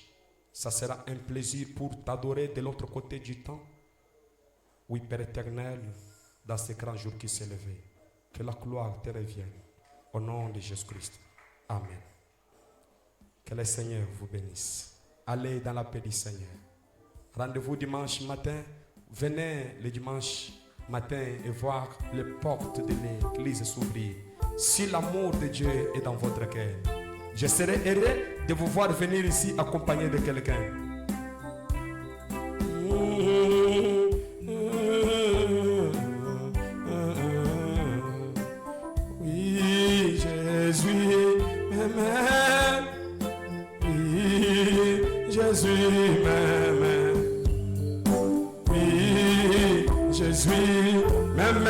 ça sera un plaisir pour t'adorer de l'autre côté du temps. Oui, Père éternel, dans ce grand jour qui s'est levé, que la gloire te revienne. Au nom de Jésus-Christ. Amen. Que le Seigneur vous bénisse. Allez dans la paix du Seigneur. Rendez-vous dimanche matin. Venez le dimanche matin et voir les portes de l'église s'ouvrir. Si l'amour de Dieu est dans votre cœur, je serai heureux de vous voir venir ici accompagné de quelqu'un. Oui, Jésus m'aime. Oui, Jésus m'aime. Oui, Jésus m'aime.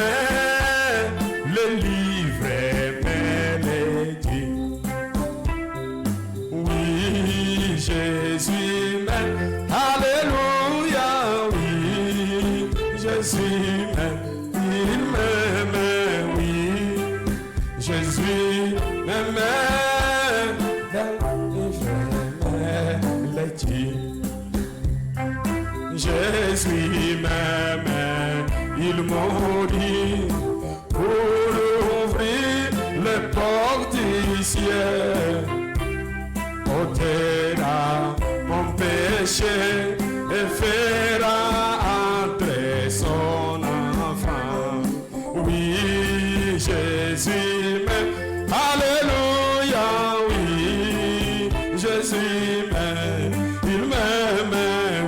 Le livre me dit. Oui, Jésus m'aime. Alléluia. Oui, Jésus m'aime. Il m'aime. Oui, Jésus m'aime. Le livre me dit. Jésus m'aime, il mourit pour ouvrir les portes du ciel. Ôtera mon péché et fera entrer son enfant. Oui, Jésus m'aime, alléluia, oui, Jésus m'aime, il m'aime,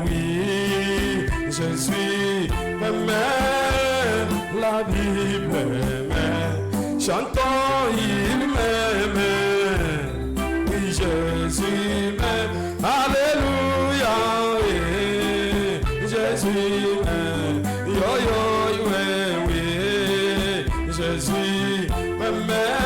oui, Jésus m'aime, la Bible m'aime, chantons, il m'aime, oui, Jésus m'aime, alléluia, oui, Jésus m'aime, yo yo, oui, oui, Jésus m'aime.